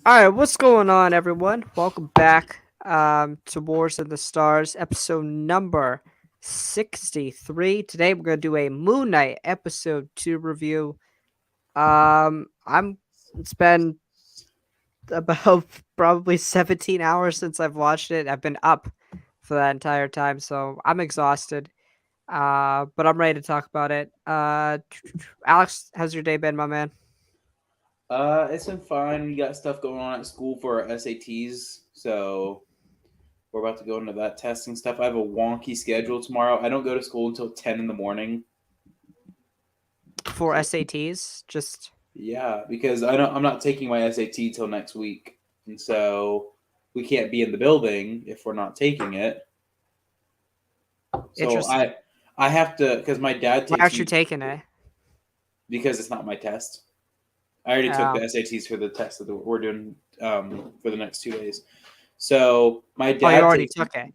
All right, what's going on, everyone? Welcome back to Wars of the Stars, episode number 63. Today we're going to do a Moon Knight episode 2 review. It's been about probably 17 hours since I've watched it. I've been up for that entire time, so I'm exhausted. But I'm ready to talk about it. Alex, how's your day been, my man? It's been fine. We got stuff going on at school for our SATs, so we're about to go into that testing stuff. I have a wonky schedule tomorrow. I don't go to school until 10 in the morning. For So SATs, just yeah, because I'm not taking my SAT till next week, and so we can't be in the building if we're not taking it. So interesting. I have to because my dad Why takes aren't you me taking it? because it's not my test. I already took Oh. the SATs for the test that we're doing for the next 2 days. So my Oh, you dad already takes me. took it.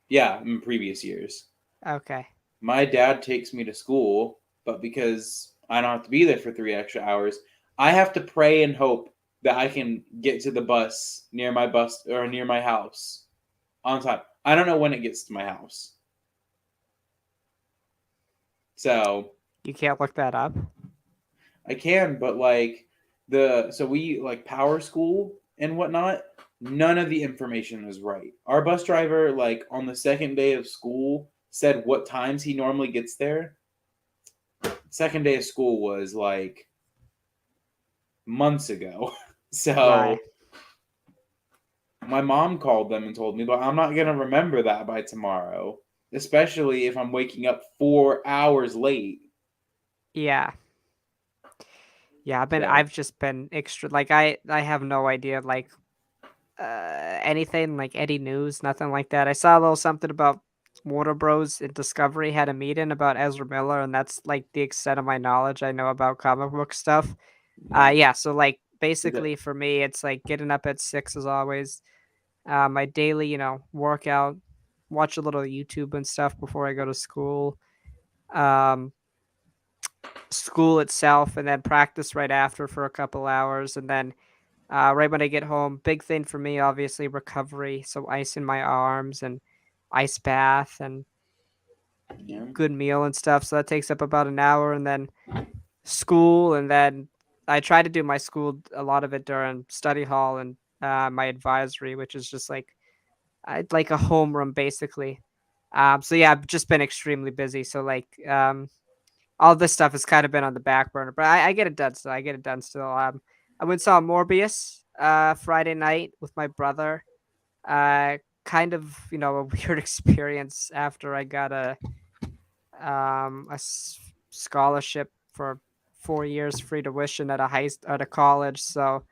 Yeah, in previous years. Okay. My dad takes me to school, but because I don't have to be there for 3 extra hours, I have to pray and hope that I can get to the bus or near my house on time. I don't know when it gets to my house. So You can't look that up. I can, but like we like power school and whatnot, none of the information is right. Our bus driver, like on the second day of school, said what times he normally gets there. Second day of school was like months ago. Right. So my mom called them and told me, but I'm not going to remember that by tomorrow, especially if I'm waking up 4 hours late. Yeah. Yeah, So, I've just been extra like I have no idea like anything like any news, nothing like that. I saw a little something about Warner Bros. And Discovery had a meeting about Ezra Miller, and that's like the extent of my knowledge I know about comic book stuff. yeah. Yeah, so like The, basically for me it's like getting up at 6 as always. My daily, workout, watch a little YouTube and stuff before I go to school. Um, School itself, and then practice right after for a couple hours, and then right when I get home, big thing for me, obviously recovery. So ice in my arms and ice bath and yeah. good meal and stuff. So that takes up about an hour, and then school, and then I try to do my school a lot of it during study hall and my advisory, which is just like a homeroom basically. So yeah, I've just been extremely busy. So like all this stuff has kind of been on the back burner, but I get it done still. I get it done still. I went and saw Morbius Friday night with my brother. Kind of a weird experience after I got a scholarship for 4 years free tuition at at a college. So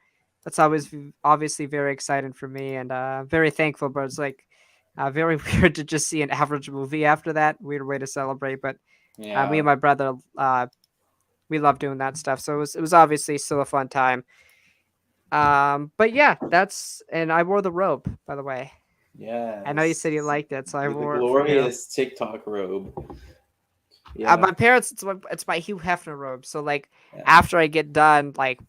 that's always obviously very exciting for me and very thankful. But it's like very weird to just see an average movie after that. Weird way to celebrate, but me Yeah. and my brother we love doing that stuff. So it was obviously still a fun time. But yeah, that's and I wore the robe, by the way. I know you said you Yes. liked it, so I The wore it for you. glorious TikTok robe. Yeah. My parents, it's my Hugh Hefner robe. So like Yeah. after I get done, like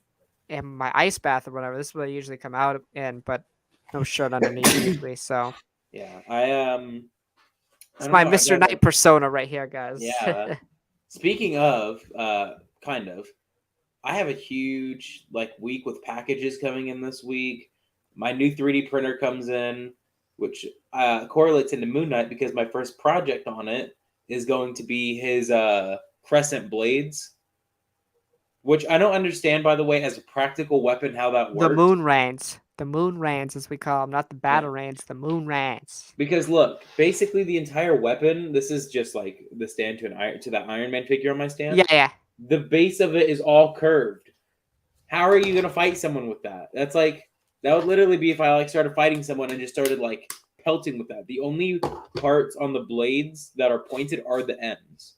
in my ice bath or whatever, this is what I usually come out in, but no shirt underneath usually. So Yeah. I it's don't my know. I Mr. got a Knight persona right here, guys. yeah. Speaking of, kind of, I have a huge like week with packages coming in this week. My new 3D printer comes in, which correlates into Moonknight because my first project on it is going to be his crescent blades, which I don't understand, by the way, as a practical weapon how that The works. moon rains. The moon rains, as we call them, not the Yeah, battle rains. The moon rains. because look, basically the entire weapon. This is just like the stand to that Iron Man figure on my stand. Yeah, yeah. The base of it is all curved. How are you gonna fight someone with that? That's like that would literally be if I like started fighting someone and just started like pelting with that. The only parts on the blades that are pointed are the ends.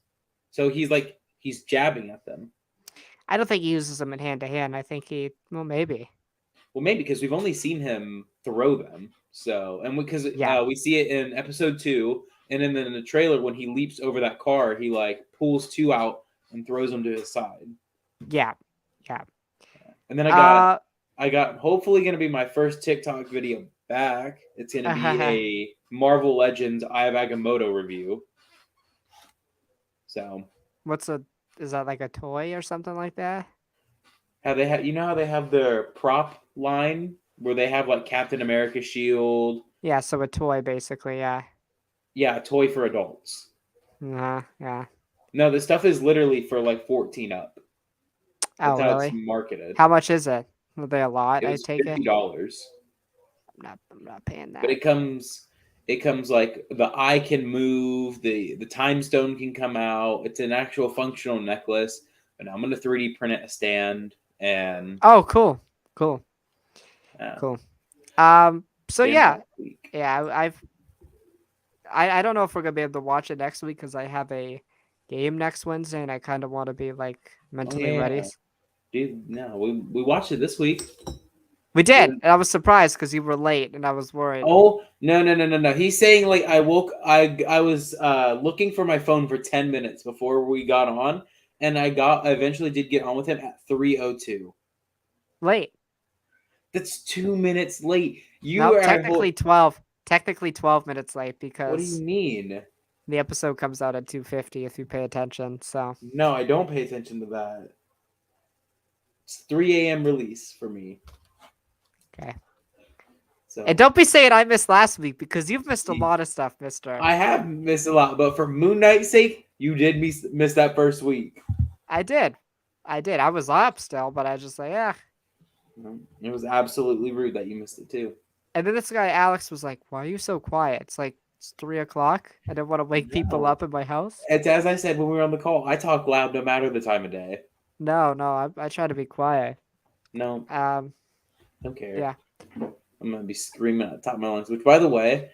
So he's jabbing at them. I don't think he uses them in hand to hand. I think well, maybe. Well, maybe because we've only seen him throw them. So and because Yeah, we see it in episode 2, and then in the trailer when he leaps over that car, he like pulls two out and throws them to his side. yeah, yeah. And then I got Uh, I got hopefully going to be my first TikTok video back. It's going to be a Marvel Legends Eye of Agamotto review. So, is that like a toy or something like that? how they have, how they have their prop line where they have like Captain America shield. Yeah, so a toy basically, yeah. Yeah, a toy for adults. Yeah. No, this stuff is literally for like 14 up. Oh, That's how it's really? marketed. How much is it? Are they a lot, It I was take it? $50. I'm not paying But that. it comes like the eye can move, the time stone can come out. It's an actual functional necklace. And I'm gonna 3D print it a stand and Oh, cool. Cool. uh, Cool. So stand for yeah. that week. Yeah, I don't know if we're gonna be able to watch it next week because I have a game next Wednesday and I kind of want to be like Oh mentally ready. yeah, dude. No, we watched it this week. We did, and I was surprised because you were late and I was worried. Oh no. He's saying like I was looking for my phone for 10 minutes before we got on, and I eventually did get on with him at 3:02. Late. That's 2 minutes late. You Nope, are at whole. technically 12. Technically 12 minutes late What do you because mean? the episode comes out at 2:50 if you pay attention. So No, I don't pay attention to that. It's 3 a.m. release for me. okay. So And don't be saying I missed last week because you've missed a lot of stuff, Mister. I have missed a lot, but for Moonknight's sake, you did miss that first week. I did. I was up still, but I just like, yeah. It was absolutely rude that you missed it too. And then this guy Alex was like, "Why are you so quiet? It's like it's 3 o'clock. I didn't want to wake people No. up in my house." It's as I said when we were on the call. I talk loud no matter the time of day. No, I try to be quiet. No, Um, don't care. yeah. I'm gonna be screaming at the top of my lungs. Which, by the way,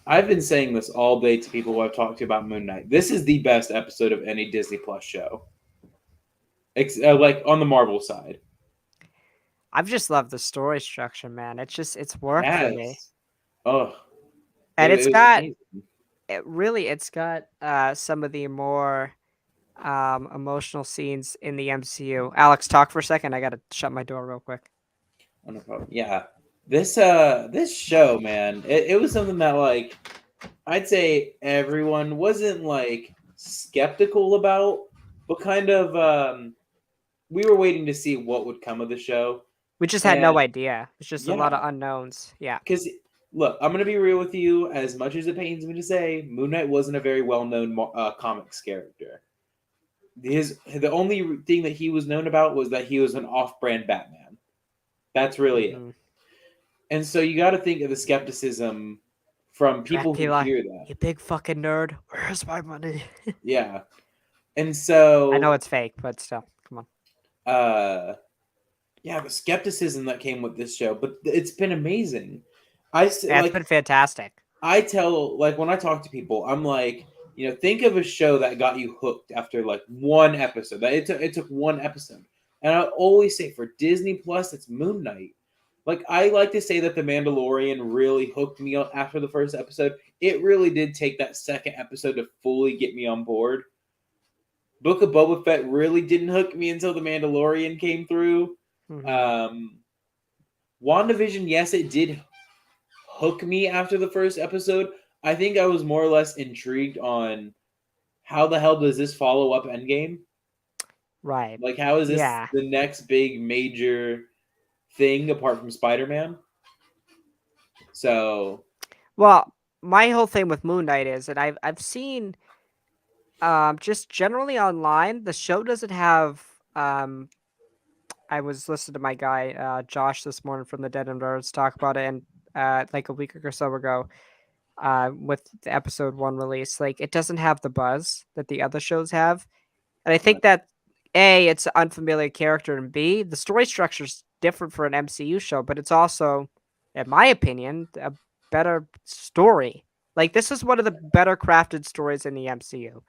I've been saying this all day to people who I've talked to about Moon Knight. This is the best episode of any Disney Plus show, like on the Marvel side. I've just loved the story structure, man. It's worked for me, Yes. Oh, and it was amazing. it's got some of the more emotional scenes in the MCU. Alex, talk for a second. I gotta shut my door real quick. Oh, no problem. Yeah, this show, man, it was something that like I'd say everyone wasn't like skeptical about, but kind of we were waiting to see what would come of the show. We just had And no idea. It's just a lot of yeah, unknowns. Yeah. because look, I'm gonna be real with you. As much as it pains me to say, Moon Knight wasn't a very well-known comics character. The only thing that he was known about was that he was an off-brand Batman. That's really it. And so you got to think of the skepticism from people who hear that. You big fucking nerd. Where's my money? Yeah. And so I know it's fake, but still, come on. Yeah, the skepticism that came with this show, but it's been amazing. It's been fantastic. I tell, like, when I talk to people, I'm like, think of a show that got you hooked after like one episode. That it took one episode, and I always say for Disney Plus, it's Moon Knight. Like, I like to say that The Mandalorian really hooked me up after the first episode. It really did take that second episode to fully get me on board. Book of Boba Fett really didn't hook me until The Mandalorian came through. WandaVision, yes, it did hook me after the first episode. I think I was more or less intrigued on how the hell does this follow up Endgame? Right. Like, how is this the next big major thing apart from Spider-Man? So, well, my whole thing with Moon Knight is that I've seen just generally online, the show doesn't have I was listening to my guy Josh this morning from the Dead and Birds talk about it, and like a week or so ago, with the episode 1 release, like it doesn't have the buzz that the other shows have, and I think that A, it's an unfamiliar character, and B, the story structure is different for an MCU show, but it's also, in my opinion, a better story. Like, this is one of the better crafted stories in the MCU.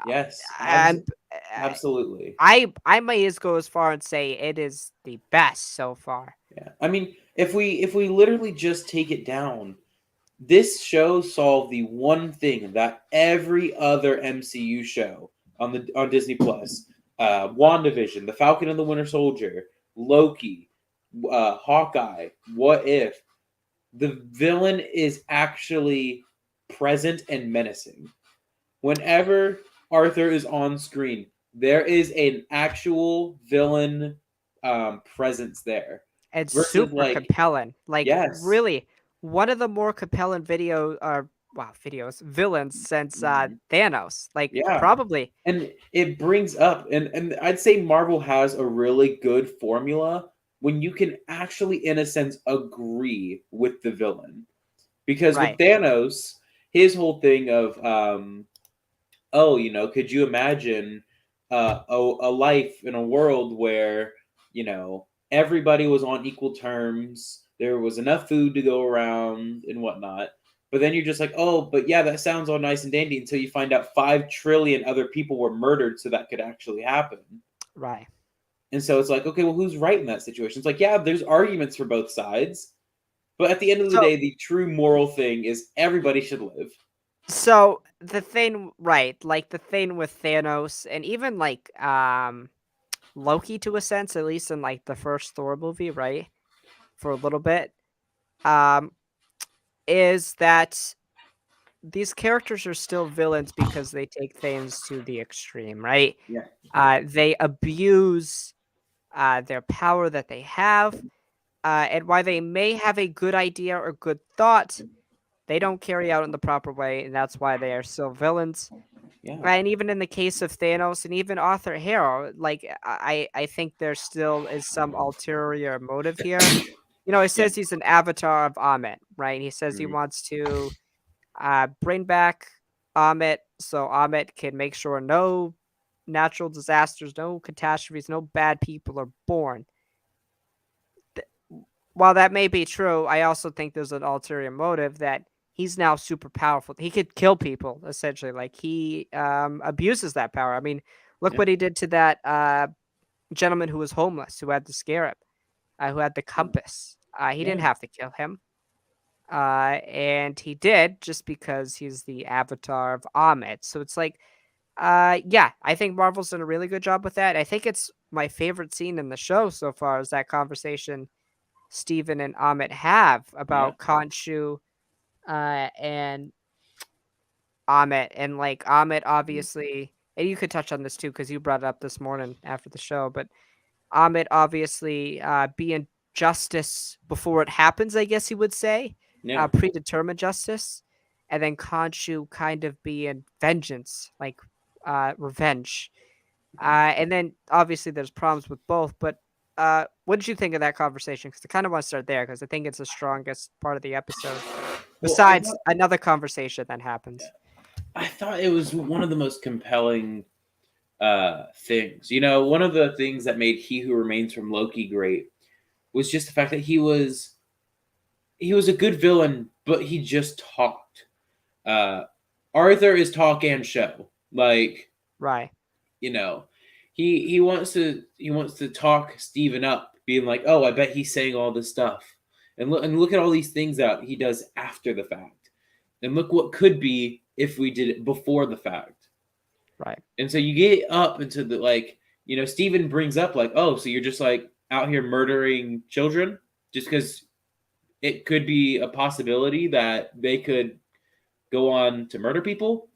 yes, And absolutely. I may just go as far and say it is the best so far. Yeah, I mean, if we literally just take it down, this show solved the one thing that every other MCU show on Disney Plus, WandaVision, The Falcon and the Winter Soldier, Loki, Hawkeye, what if the villain is actually present and menacing? Whenever Arthur is on screen, there is an actual villain presence there. It's Versus, super like, compelling. Like yes, really, one of the more compelling videos villains since mhm, Thanos. Like yeah, probably and it brings up, and I'd say Marvel has a really good formula when you can actually, in a sense, agree with the villain. Because with right. Thanos, his whole thing of oh, could you imagine a life in a world where, everybody was on equal terms, there was enough food to go around and whatnot. But then you're just like, oh, but yeah, that sounds all nice and dandy until you find out 5 trillion other people were murdered so that could actually happen. Right. And so it's like, okay, well, who's right in that situation? It's like, yeah, there's arguments for both sides. But at the end of the So day, the true moral thing is everybody should live. so the thing, right? Like the thing with Thanos, and even like Loki to a sense, at least in like the first Thor movie, right? For a little bit, um, is that these characters are still villains because they take things to the extreme, right? Yeah. They abuse their power that they have, and while they may have a good idea or good thought, they don't carry out in the proper way, and that's why they are still villains. Yeah. And even in the case of Thanos and even Arthur Harrow, like I think there still is some ulterior motive here. He Yeah. says he's an avatar of Amit, right? He says he Mhm. wants to bring back Amit so Amit can make sure no natural disasters, no catastrophes, no bad people are born. Th- While that may be true, I also think there's an ulterior motive that he's now super powerful. He could kill people essentially. Like he abuses that power. I mean, look Yeah. what he did to that gentleman who was homeless, who had the scarab, who had the compass. He Yeah. didn't have to kill him. And he did just because he's the avatar of Ahmed. So it's like, yeah, I think Marvel's done a really good job with that. I think it's my favorite scene in the show so far is that conversation Steven and Ahmed have Yeah. about Khonshu and Ahmed. And like Ahmed, Mhm. obviously, and you could touch on this too because you brought it up this morning after the show, but Ahmed obviously being justice before it happens, I guess you would say, Yeah. predetermined justice, and then Khonshu kind of being vengeance, like revenge. And then obviously there's problems with both, but what did you think of that conversation? Because I kind of want to start there because I think it's the strongest part of the episode. Well, I Besides thought another conversation that happens. I thought it was one of the most compelling things. One of the things that made He Who Remains from Loki great was just the fact that he was a good villain, but he just talked. Uh, Arthur is talk and show. Like, Right. you know, he wants to talk Steven up, being like, oh, I bet he's saying all this stuff, and look at all these things out he does after the fact, and look what could be if we did it before the fact. Right. And so you get up into the, like, Steven brings up, like, oh, so you're just like out here murdering children just because it could be a possibility that they could go on to murder people.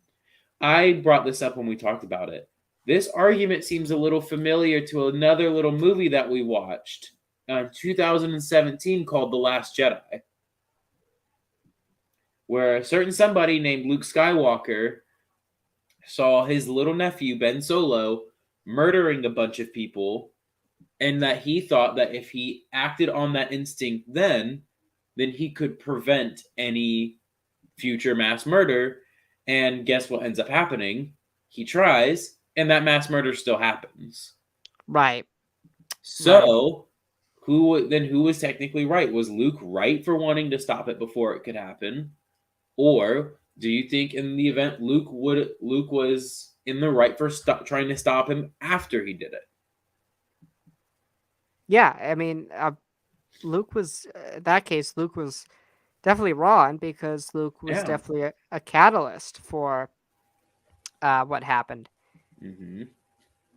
I brought this up when we talked about it. This argument seems a little familiar to another little movie that we watched in 2017 called The Last Jedi, where a certain somebody named Luke Skywalker saw his little nephew, Ben Solo, murdering a bunch of people, and that he thought that if he acted on that instinct then he could prevent any future mass murder. And guess what ends up happening? He tries, and that mass murder still happens. Right. Right. So, who was technically right? Was Luke right for wanting to stop it before it could happen, or do you think in the event Luke was in the right for trying to stop him after he did it? Yeah. I mean, Luke was in that case. Luke was definitely wrong because Luke was Yeah. definitely a catalyst for what happened. Mm-hmm.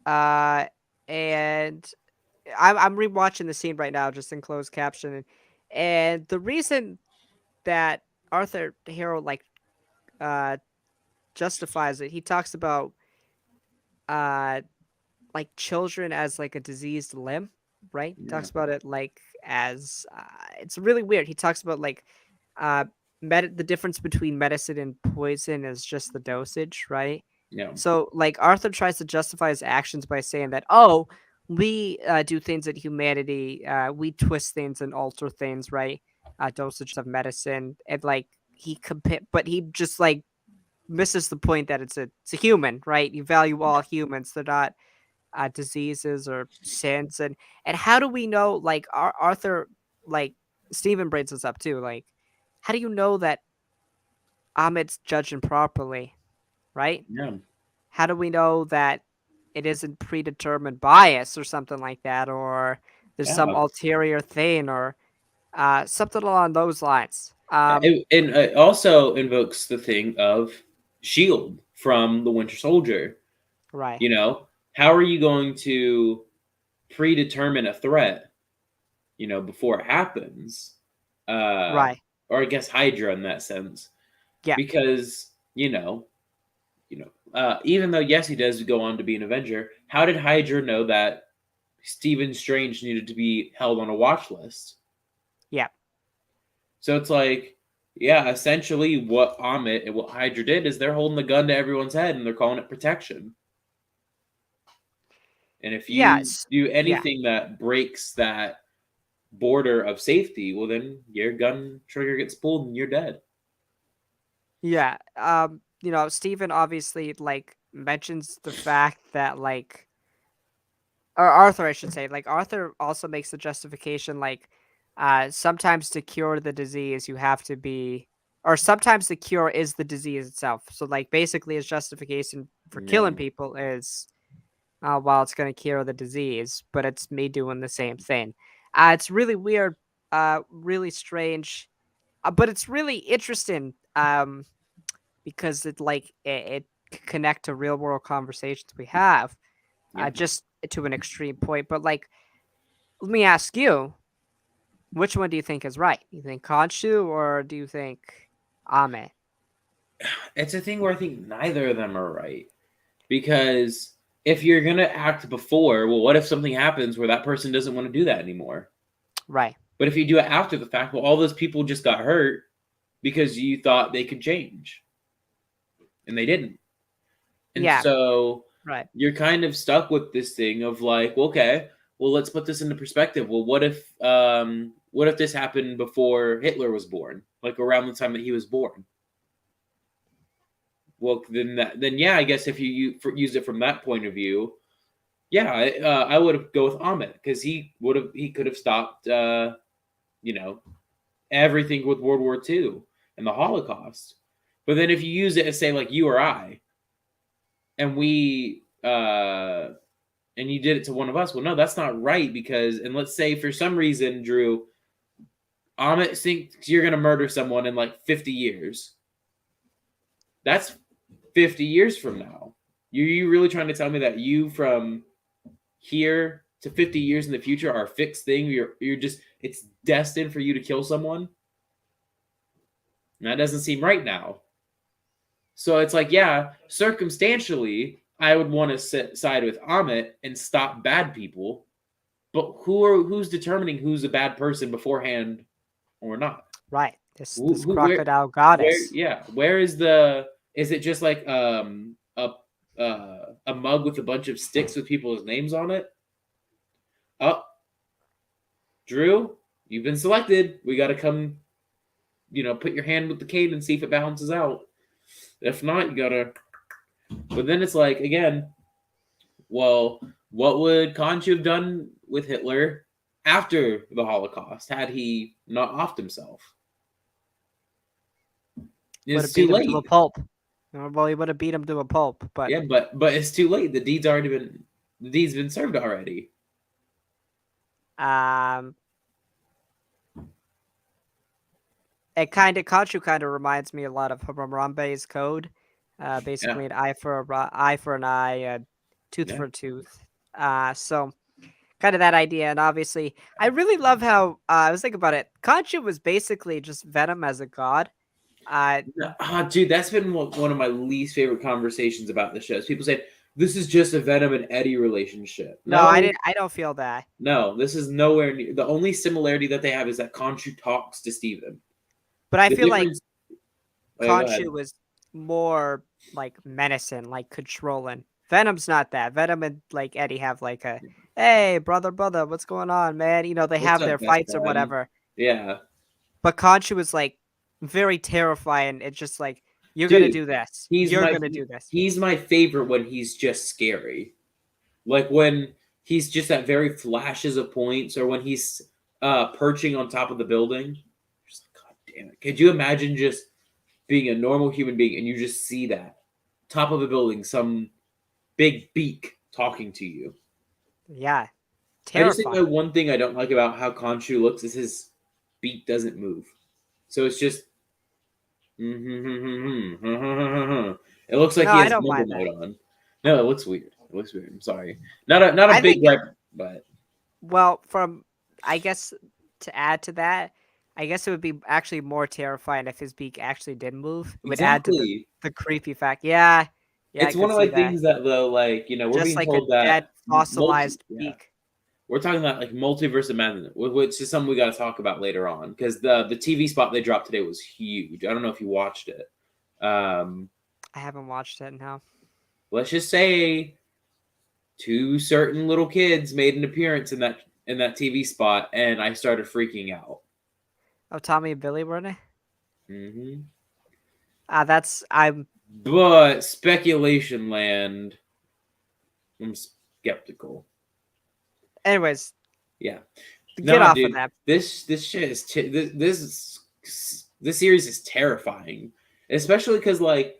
Uh, and I'm rewatching the scene right now, just in closed caption, and the reason that Arthur the hero uh justifies it, he talks about uh like children as like a diseased limb, right? He Yeah, talks about it like as it's really weird. He talks about like uh the difference between medicine and poison is just the dosage, right? yeah, So like Arthur tries to justify his actions by saying that, oh, we do things in humanity, we twist things and alter things, right? Dosages of medicine, and like but he just like misses the point that it's a human, right? You value all humans; they're not diseases or sins. And how do we know? Like Arthur, like Stephen brings this up too. Like, how do you know that Ahmed's judging properly, right? yeah, How do we know that it isn't predetermined bias or something like that, or there's some yeah. ulterior thing, or something along those lines? And it also invokes the thing of shield from the Winter Soldier. Right, You know, how are you going to predetermine a threat, before it happens? Uh, right, or I guess Hydra in that sense, yeah, because even though yes, he does go on to be an Avenger, how did Hydra know that Stephen Strange needed to be held on a watch list? yeah, So it's like, yeah, essentially what Amit and what Hydra did is they're holding the gun to everyone's head and they're calling it protection. And if yeah, you do yeah. anything that breaks that border of safety, well, then your gun trigger gets pulled and you're dead. Yeah, Steven obviously, like, mentions the fact that, like or Arthur, I should say, like, Arthur also makes the justification, like, sometimes to cure the disease, you have to be or sometimes the cure is the disease itself. So, like, basically his justification for Yeah, killing people is, well, it's gonna cure the disease, but it's me doing the same thing. It's really weird, really strange, but it's really interesting, because it connect to real world conversations we have, yeah. just to an extreme point. But like, let me ask you, which one do you think is right? You think Khonshu or do you think Ame? It's a thing where I think neither of them are right. Because if you're going to act before, well, what if something happens where that person doesn't want to do that anymore? Right. But if you do it after the fact, well, all those people just got hurt because you thought they could change and they didn't. And Yeah. so Right. you're kind of stuck with this thing of like, well, okay, well, let's put this into perspective. Well, what if this happened before Hitler was born, like around the time that he was born? Well, then yeah, I guess if use it from that point of view, yeah, I would go with Ahmed because he could have stopped you know everything with World War II and the Holocaust. But then if you use it as say like you or I, and we and you did it to one of us, well, no, that's not right because and let's say for some reason, Drew, Ahmed thinks you're gonna murder someone in like 50 years. That's 50 years from now. You really trying to tell me that you from here to 50 years in the future are a fixed thing? You're just it's destined for you to kill someone? And that doesn't seem right now. So it's like, yeah, circumstantially, I would want to side with Amit and stop bad people. But who's determining who's a bad person beforehand or not? Right. This Who crocodile where goddess. yeah, where is the is it just like a mug with a bunch of sticks with people's names on it? Oh, Drew, you've been selected. We got to come, put your hand with the cane and see if it balances out. If not, you gotta. But then it's like again, well, what would Conchu have done with Hitler after the Holocaust had he not offed himself? Would It's have too beat him to a late. pulp. Well, he would have beat him to a pulp, but Yeah, but it's too late. The deed's been served already. um, it kind of Khonshu kind of reminds me a lot of Hammurabi's code. Yeah, Basically an eye for an eye, a tooth yeah, for a tooth. So kind of that idea. And obviously, I really love how I was thinking about it. Khonshu was basically just Venom as a god. Uh, Dude, that's been one of my least favorite conversations about the shows. People say this is just a Venom and Eddie relationship. no, I No, didn't. I don't feel that. no, this is nowhere near. The only similarity that they have is that Khonshu talks to Steven. But I The feel like difference. Oh, yeah, go ahead. Khonshu was more like menacing, like controlling. Venom's not that. Venom and like Eddie have like a, hey, brother, what's going on, man? You know, they What's have up, their best fights or friend? whatever. Yeah, But Khonshu was like very terrifying. It's just like, you're gonna dude, do this. he's You're my gonna do this. he's my favorite when he's just scary. Like when he's just at very flashes of points, or when he's perching on top of the building. Just God damn it! Could you imagine just being a normal human being and you just see that top of a building, some big beak talking to you? Yeah, I just think terrifying. my one thing I don't like about how Khonshu looks is his beak doesn't move, so it's just. It looks like No, he I has don't mumble mind that. mode on. No, it looks weird. It looks weird. I'm sorry. Not a I big think, gripe, but well, from I guess to add to that, I guess it would be actually more terrifying if his beak actually did move. It would add to exactly. the creepy fact. Yeah, yeah, I It's one could of my see that. things that though, like we're Just being like a told dead that fossilized beak. we're talking about like multiverse of madness, which is something we got to talk about later on because the TV spot they dropped today was huge. I don't know if you watched it. Um, I haven't watched it now. let's just say two certain little kids made an appearance in that TV spot, and I started freaking out. Oh, Tommy and Billy were in it. Hmm. That's I'm. But speculation land, I'm skeptical. Anyways, Yeah. get Nah, off of dude. that. This shit is this series is terrifying, especially because like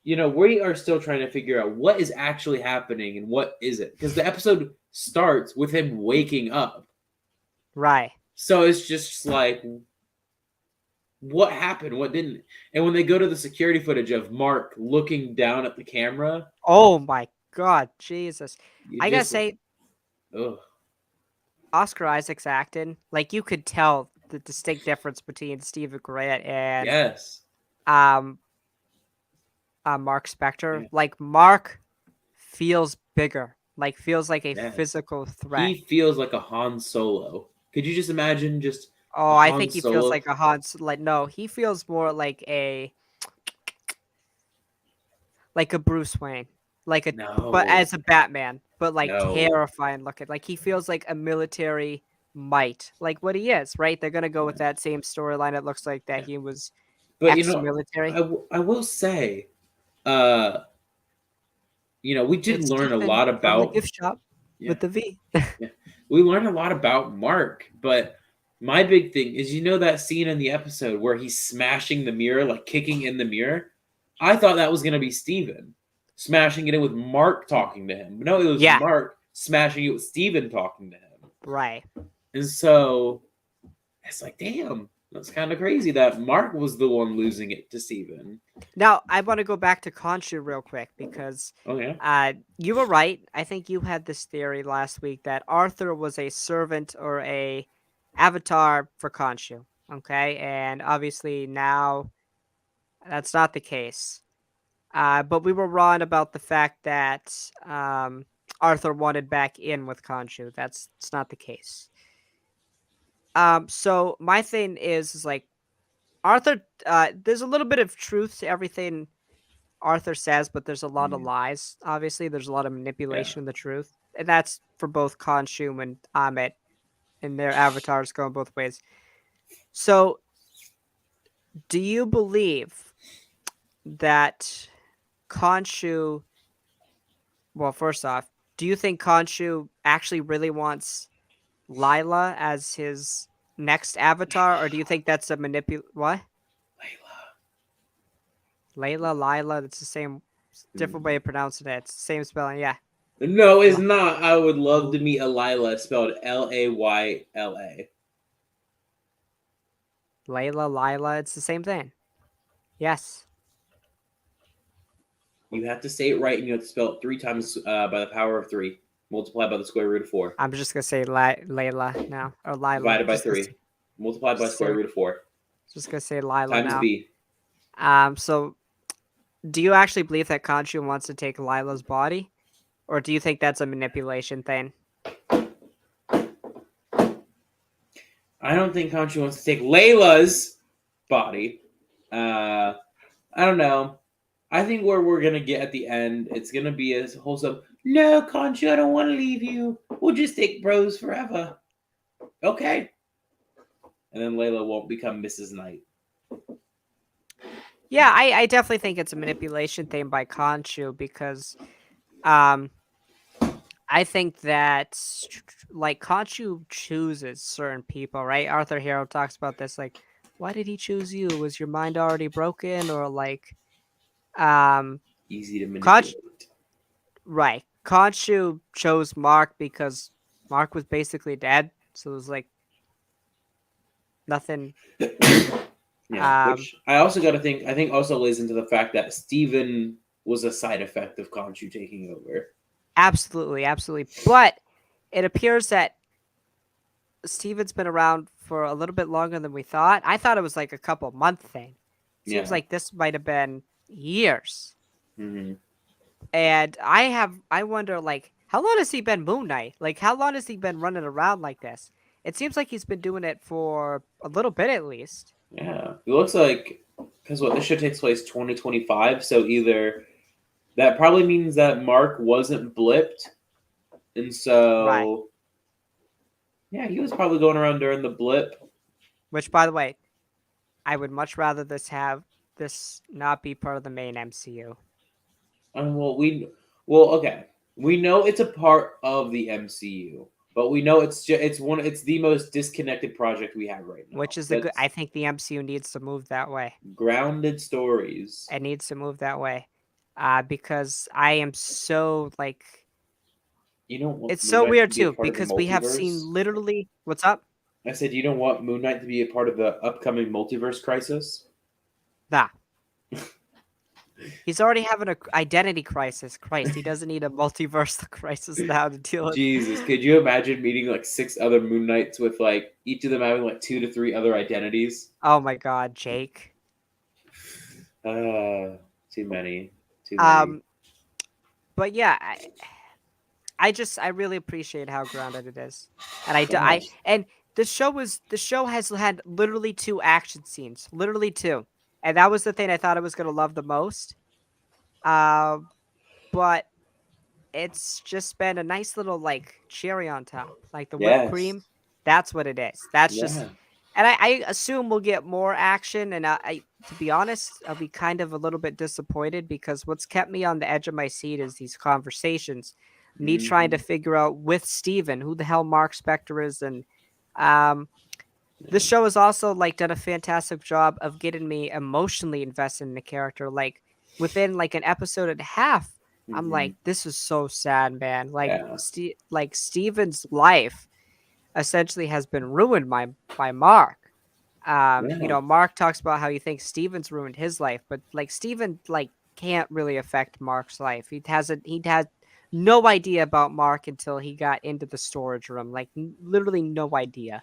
we are still trying to figure out what is actually happening and what isn't because the episode starts with him waking up, Right. so it's just like what happened, what didn't, and when they go to the security footage of Mark looking down at the camera, Oh my God, Jesus! you I gotta just say, ugh. Oscar Isaac's acting, like you could tell the distinct difference between Steve Grant and Yes. um Mark Spector. Yeah. Like Mark feels bigger, like feels like a Yes. physical threat. He feels like a Han Solo. Could you just imagine just Oh, a I Han think he feels Solo? like a Hans. Like no, he feels more like a Bruce Wayne, like a but No. as a Batman, but like No. terrifying looking. Like he feels like a military might, like what he is. Right? They're gonna go with Yeah. that same storyline. It looks like that Yeah. he was But ex-military. I will say, uh, we did It's learn a Stephen lot from the about. gift shop Yeah. with the V. Yeah. We learned a lot about Mark, but my big thing is that scene in the episode where he's smashing the mirror, like kicking in the mirror. I thought that was gonna be Steven smashing it in with Mark talking to him. But no, it was Yeah, Mark smashing it with Steven talking to him. right. And so it's like, damn, that's kind of crazy that Mark was the one losing it to Steven. Now I want to go back to Khonshu real quick because Oh yeah. you were right. I think you had this theory last week that Arthur was a servant or a avatar for Khonshu. Okay, and obviously now that's not the case. But we were wrong about the fact that Arthur wanted back in with Khonshu. It's not the case. So my thing is like Arthur. There's a little bit of truth to everything Arthur says, but there's a lot of Mm, lies. Obviously, there's a lot of yeah. manipulation of the truth, and that's for both Khonshu and Amit, and their avatars going both ways. So, do you believe that Khonshu? Well, first off, do you think Khonshu actually really wants Lila as his next avatar, or do you think that's a what? Layla, Lila. That's the same, different way Mm. of pronouncing it. It's the same spelling. Yeah. No, it's not. I would love to meet Lila, spelled Layla. Layla, Lila. It's the same thing. Yes. You have to say it right, and you have to spell it 3 times by the power of 3. multiplied by the square root of 4, I'm just gonna say Layla now or Lila. divided by 3, multiplied by Just square say root of 4, just gonna say Lila times now. b. So do you actually believe that Khonshu wants to take Lila's body, or do you think that's a manipulation thing? I don't think Khonshu wants to take Layla's body. I don't know. I think where we're gonna get at the end, it's gonna be as wholesome. No, Khonshu, I don't want to leave you. We'll just take bros forever. Okay. And then Layla won't become Mrs. Knight. Yeah, I definitely think it's a manipulation thing by Khonshu because um I think that like Khonshu chooses certain people, right? Arthur Harrow talks about this, like, why did he choose you? Was your mind already broken, or like, um, Easy to Khonshu, manipulate. right? Khonshu chose Mark because Mark was basically dead, so it was like nothing. Yeah, Um, which I also got to think. I think also lays into the fact that Steven was a side effect of Khonshu taking over. absolutely, absolutely. But it appears that Steven's been around for a little bit longer than we thought. I thought it was like a couple month thing. Seems Yeah. like this might have been years. Mm-hmm. And I wonder, like, how long has he been Moon Knight? Like, how long has he been running around like this? It seems like he's been doing it for a little bit at least. Yeah. It looks like because what this show takes place 2025, so either that probably means that Mark wasn't blipped, and Right. so yeah, he was probably going around during the blip. Which, by the way, I would much rather this not be part of the main MCU. Well, well, okay, we know it's a part of the MCU, but we know it's the most disconnected project we have right now. Which is the good. That's I think the MCU needs to move that way. grounded stories. It needs to move that way, because I am so like You don't want it's Moon so Knight weird to be a too part of the because we have seen multiverse. literally what's up. I said you don't want Moon Knight to be a part of the upcoming multiverse crisis. Nah, he's already having a identity crisis. Christ, he doesn't need a multiverse crisis now to deal with. Jesus, could you imagine meeting like 6 other Moon Knights with like each of them having like 2 to 3 other identities? Oh my God, Jake. Too many, too many. Um, but yeah, I really appreciate how grounded it is, and Yeah. and the show has had literally 2 action scenes, literally 2, and that was the thing I thought I was gonna love the most. Uh, but it's just been a nice little like cherry on top, like the whipped Yes. cream. That's what it is. That's just, Yeah. and I assume we'll get more action. And to be honest, I'll be kind of a little bit disappointed because what's kept me on the edge of my seat is these conversations, me trying to Hmm. figure out with Steven who the hell Mark Spector is, and um, this show has also like done a fantastic job of getting me emotionally invested in the character. Like within like an episode and a half, I'm Hmm. like, this is so sad, man. Like Yeah. like Steven's life essentially has been ruined by Mark. Yeah. Mark talks about how he thinks Steven's ruined his life, but like Steven like can't really affect Mark's life. He had no idea about Mark until he got into the storage room. Like literally no idea.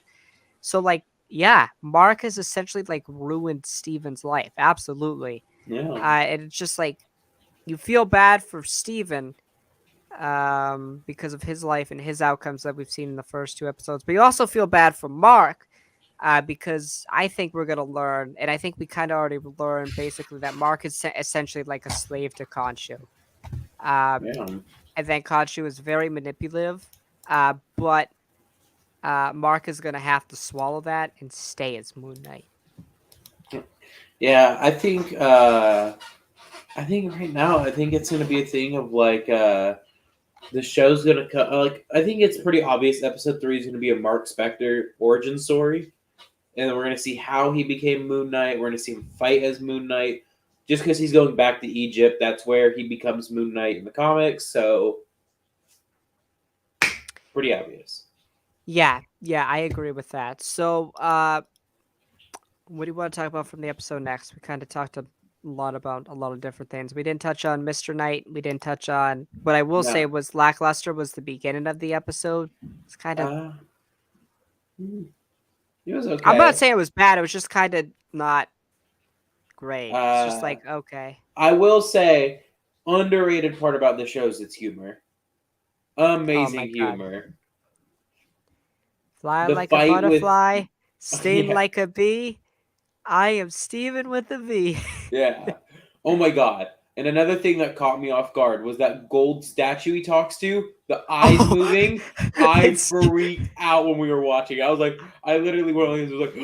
So like yeah, Mark has essentially like ruined Steven's life. Absolutely. Yeah. And it's just like you feel bad for Steven because of his life and his outcomes that we've seen in the first 2 episodes. But you also feel bad for Mark because I think we're going to learn, and I think we kind of already learned basically that Mark is essentially like a slave to Khonshu. Um, Yeah. and then Khonshu is very manipulative, but Mark is going to have to swallow that and stay as Moon Knight. Yeah. I think right now I think it's gonna be a thing of like the show's gonna cut. Like I think it's pretty obvious. Episode 3 is gonna be a Mark Spector origin story, and then we're gonna see how he became Moon Knight. We're gonna see him fight as Moon Knight. Just because he's going back to Egypt, that's where he becomes Moon Knight in the comics. So pretty obvious. Yeah, I agree with that. So, what do you want to talk about from the episode next? We kind of talked lot about a lot of different things. We didn't touch on Mr. Knight. We didn't touch on what I will say No. was lackluster was the beginning of the episode. It's kind of. Uh, it was I'm not okay. saying it was bad. It was just kind of not great. It's just Uh, like okay. I will say, underrated part about the show is its humor. Oh my Amazing god. humor. Fly The like a fight with butterfly, sting yeah, like a bee. I am Steven with a V. yeah. Oh my god. And another thing that caught me off guard was that gold statue he talks to, the eyes Oh, moving. I it's. freaked out when we were watching. I was like, I literally was like,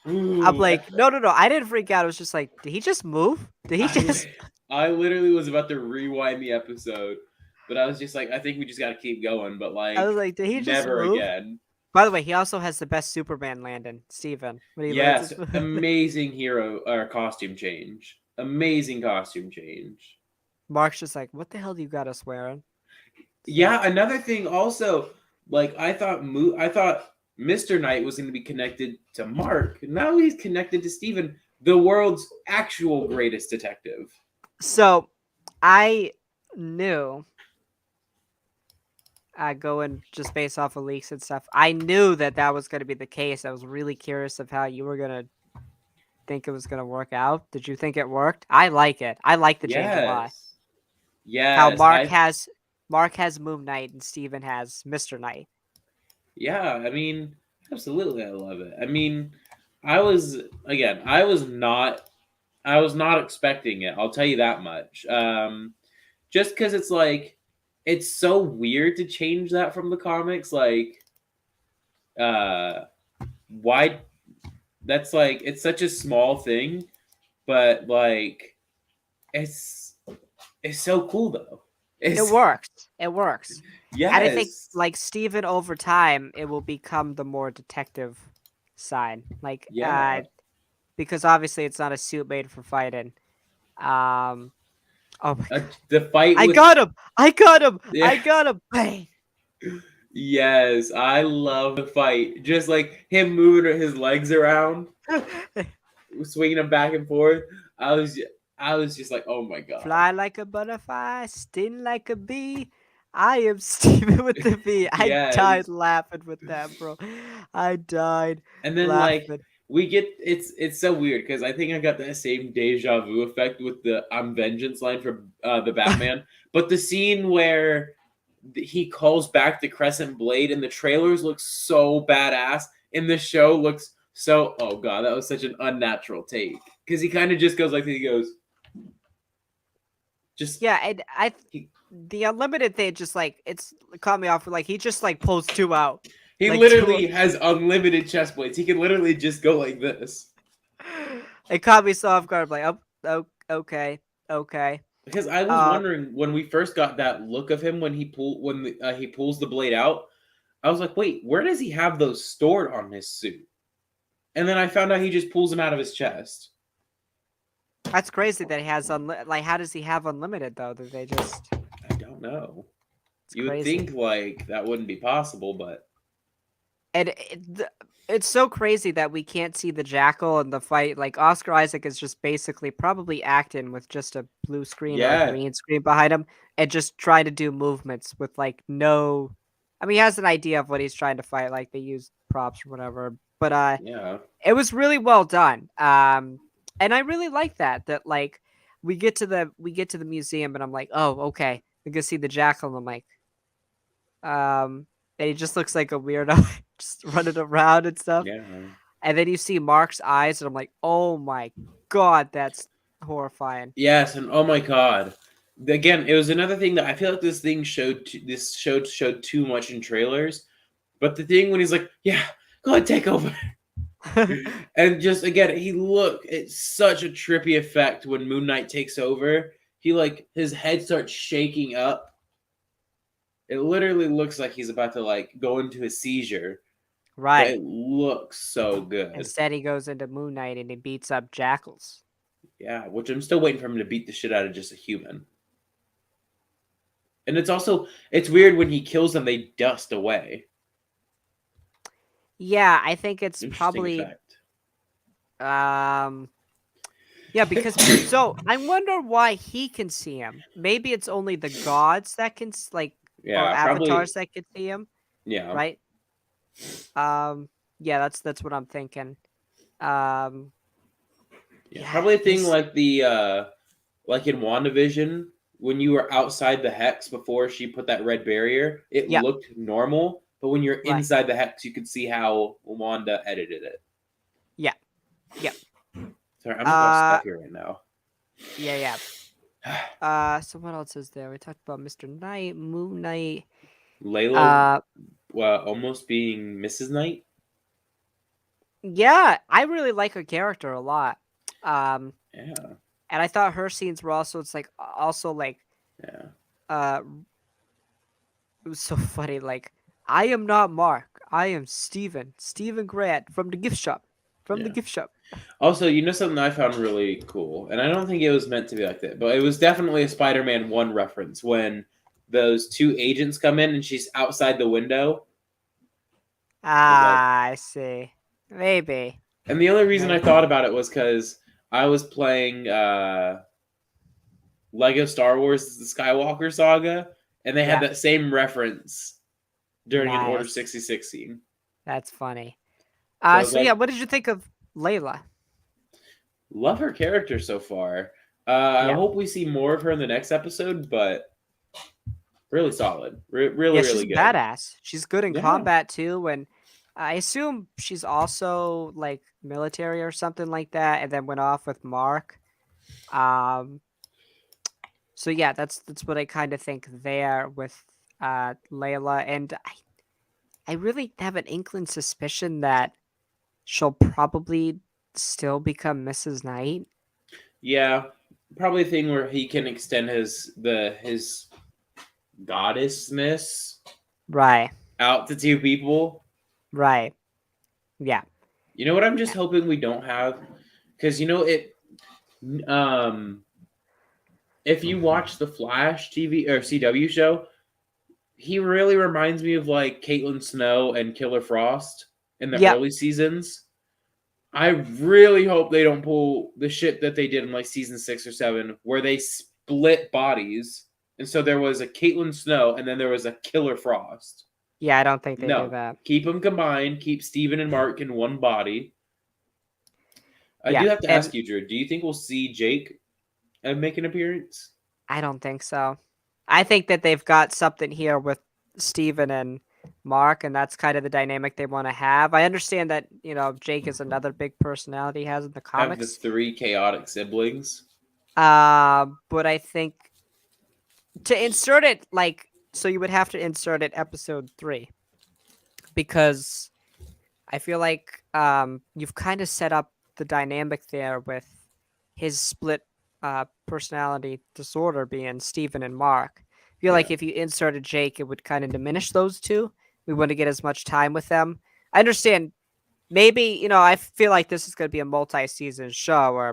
I'm ooh. like, no, no, no. I didn't freak out. I was just like, did he just move? Did he just? I literally was about to rewind the episode, but I was just like, I think we just got to keep going. But I like, was like, did he just never move? again. By the way, he also has the best Superman landing, Steven, when he lands Yes, his. amazing hero or costume change. Amazing costume change. Mark's just like, what the hell do you got us wearing? So, Yeah, another thing also, like I thought Mr. Knight was going to be connected to Mark. Now he's connected to Steven, the world's actual greatest detective. so I knew, going just based off of leaks and stuff, I knew that that was going to be the case. I was really curious of how you were going to think it was going to work out. Did you think it worked? I like it. I like the change a lot. Yes. How Yes, Mark has Moonknight and Steven has Mr. Knight. yeah, I mean, absolutely I love it. I mean, I was again, I was not expecting it. I'll tell you that much. Just cuz it's like it's so weird to change that from the comics like uh why that's like it's such a small thing, but like it's it's so cool though. It It's works. It works. And I think yes. like Steven over time it will become the more detective side. Like Yeah. because obviously it's not a suit made for fighting. Um oh my god. The fight I with got him! I got him! yeah. I got him! Bang! Yes, I love the fight. Just like him moving his legs around, swinging them back and forth. I was I was just like, "Oh my god." Fly like a butterfly, sting like a bee. I am Steven with the V. I Yes. died laughing with that, bro. I died And then like laughing. we get it's so weird because I think I got that same deja vu effect with the "I'm vengeance" line from the Batman, but the scene where he calls back the Crescent Blade in the trailers looks so badass. In the show looks so oh god, that was such an unnatural take because he kind of just goes like this, he goes just Yeah, and he, the unlimited thing just like it's caught me off. Like he just like pulls two out, he like two. literally has unlimited chest plates. He can literally just go like this. It caught me so off guard. Like oh okay, okay. Because I was Um, wondering when we first got that look of him when he pulls the blade out, I was like, wait, where does he have those stored on his suit? And then I found out he just pulls them out of his chest. that's crazy that he has like how does he have unlimited though? That they just I don't know. it's You would crazy. think like that wouldn't be possible, but And it's so crazy that we can't see the jackal in the fight. Like Oscar Isaac is just basically probably acting with just a blue screen or a yeah, green screen behind him and just trying to do movements with like no. I mean, he has an idea of what he's trying to fight. Like they use props or whatever, but yeah, it was really well done. And I really like that. That like we get to the museum and I'm like, oh okay, we can see the jackal. And I'm like, and he just looks like a weirdo, just running around and stuff. yeah. And then you see Mark's eyes, and I'm like, oh my god, that's horrifying. Yes, and oh my god. Again, it was another thing that I feel like this thing showed too much in trailers. But the thing when he's like, yeah, go ahead, take over. And just again, it's such a trippy effect when Moon Knight takes over. He like his head starts shaking up. It literally looks like he's about to like go into a seizure, but Right. it looks so good. Instead, he goes into Moonknight and he beats up jackals. Yeah, which I'm still waiting for him to beat the shit out of just a human. And it's weird when he kills them, they dust away. Yeah, I think it's Interesting probably effect. yeah, Yeah, because so I wonder why he can see him. Maybe it's only the gods that can like, or Yeah, probably. avatars that can see him, Yeah, right? Um, yeah, that's what I'm thinking. Um, yeah, yeah, probably a thing this, like the like in WandaVision when you were outside the hex before she put that red barrier, it yeah, looked normal, but when you're right, inside the hex, you could see how Wanda edited it. yeah, yeah, Sorry, I'm just all uh, stuffy right now. yeah, yeah. So what else is there? We talked about Mr. Knight, Moon Knight. Layla Uh, almost being Mrs. Knight. yeah, I really like her character a lot. Um, Yeah, and I thought her scenes were also, it's like also like, yeah, uh, it was so funny. Like, I am not Mark. I am Steven Grant from the gift shop. From the yeah. gift shop. Also, you know something I found really cool, and I don't think it was meant to be like that, but it was definitely a Spider-Man 1 reference when those two agents come in and she's outside the window. With like, Ah, I see. Maybe. and the only reason I Maybe. thought about it was because I was playing Lego Star Wars The Skywalker Saga, and they had Yeah. that same reference during an Order Nice. 66 scene. That's funny. So I was So yeah, like, what did you think of Layla? love her character so far. I Yeah. hope we see more of her in the next episode, but really solid. Yeah, Really, she's really a good. badass. She's good in Yeah. combat too, and I assume she's also like military or something like that, and then went off with Mark. Um, so yeah, that's what I kind of think there with Layla, and I really have an inkling suspicion that she'll probably still become Mrs. Knight. Yeah. Probably a thing where he can extend his goddessness Right, out to two people. right, yeah, You know what I'm just hoping we don't have? Because you know it um if you watch the Flash TV or CW show, he really reminds me of like Caitlin Snow and Killer Frost in the yep, early seasons. I really hope they don't pull the shit that they did in like season 6 or 7, where they split bodies, and so there was a Caitlin Snow and then there was a Killer Frost. yeah. I don't think they do No, that. keep them combined. Keep Steven and Mark in one body. I Yeah, do have to and ask you, Drew. Do you think we'll see Jake make an appearance? I don't think so. I think that they've got something here with Steven and Mark, and that's kind of the dynamic they want to have. I understand that, Jake is another big personality he has in the Have the comics. three chaotic siblings? But I think to insert it, like, so you would have to insert it episode 3, because I feel like you've kind of set up the dynamic there with his split personality disorder being Steven and Mark. I feel Yeah, like if you inserted Jake, it would kind of diminish those two. We wouldn't get as much time with them. I understand. Maybe, I feel like this is going to be a multi-season show,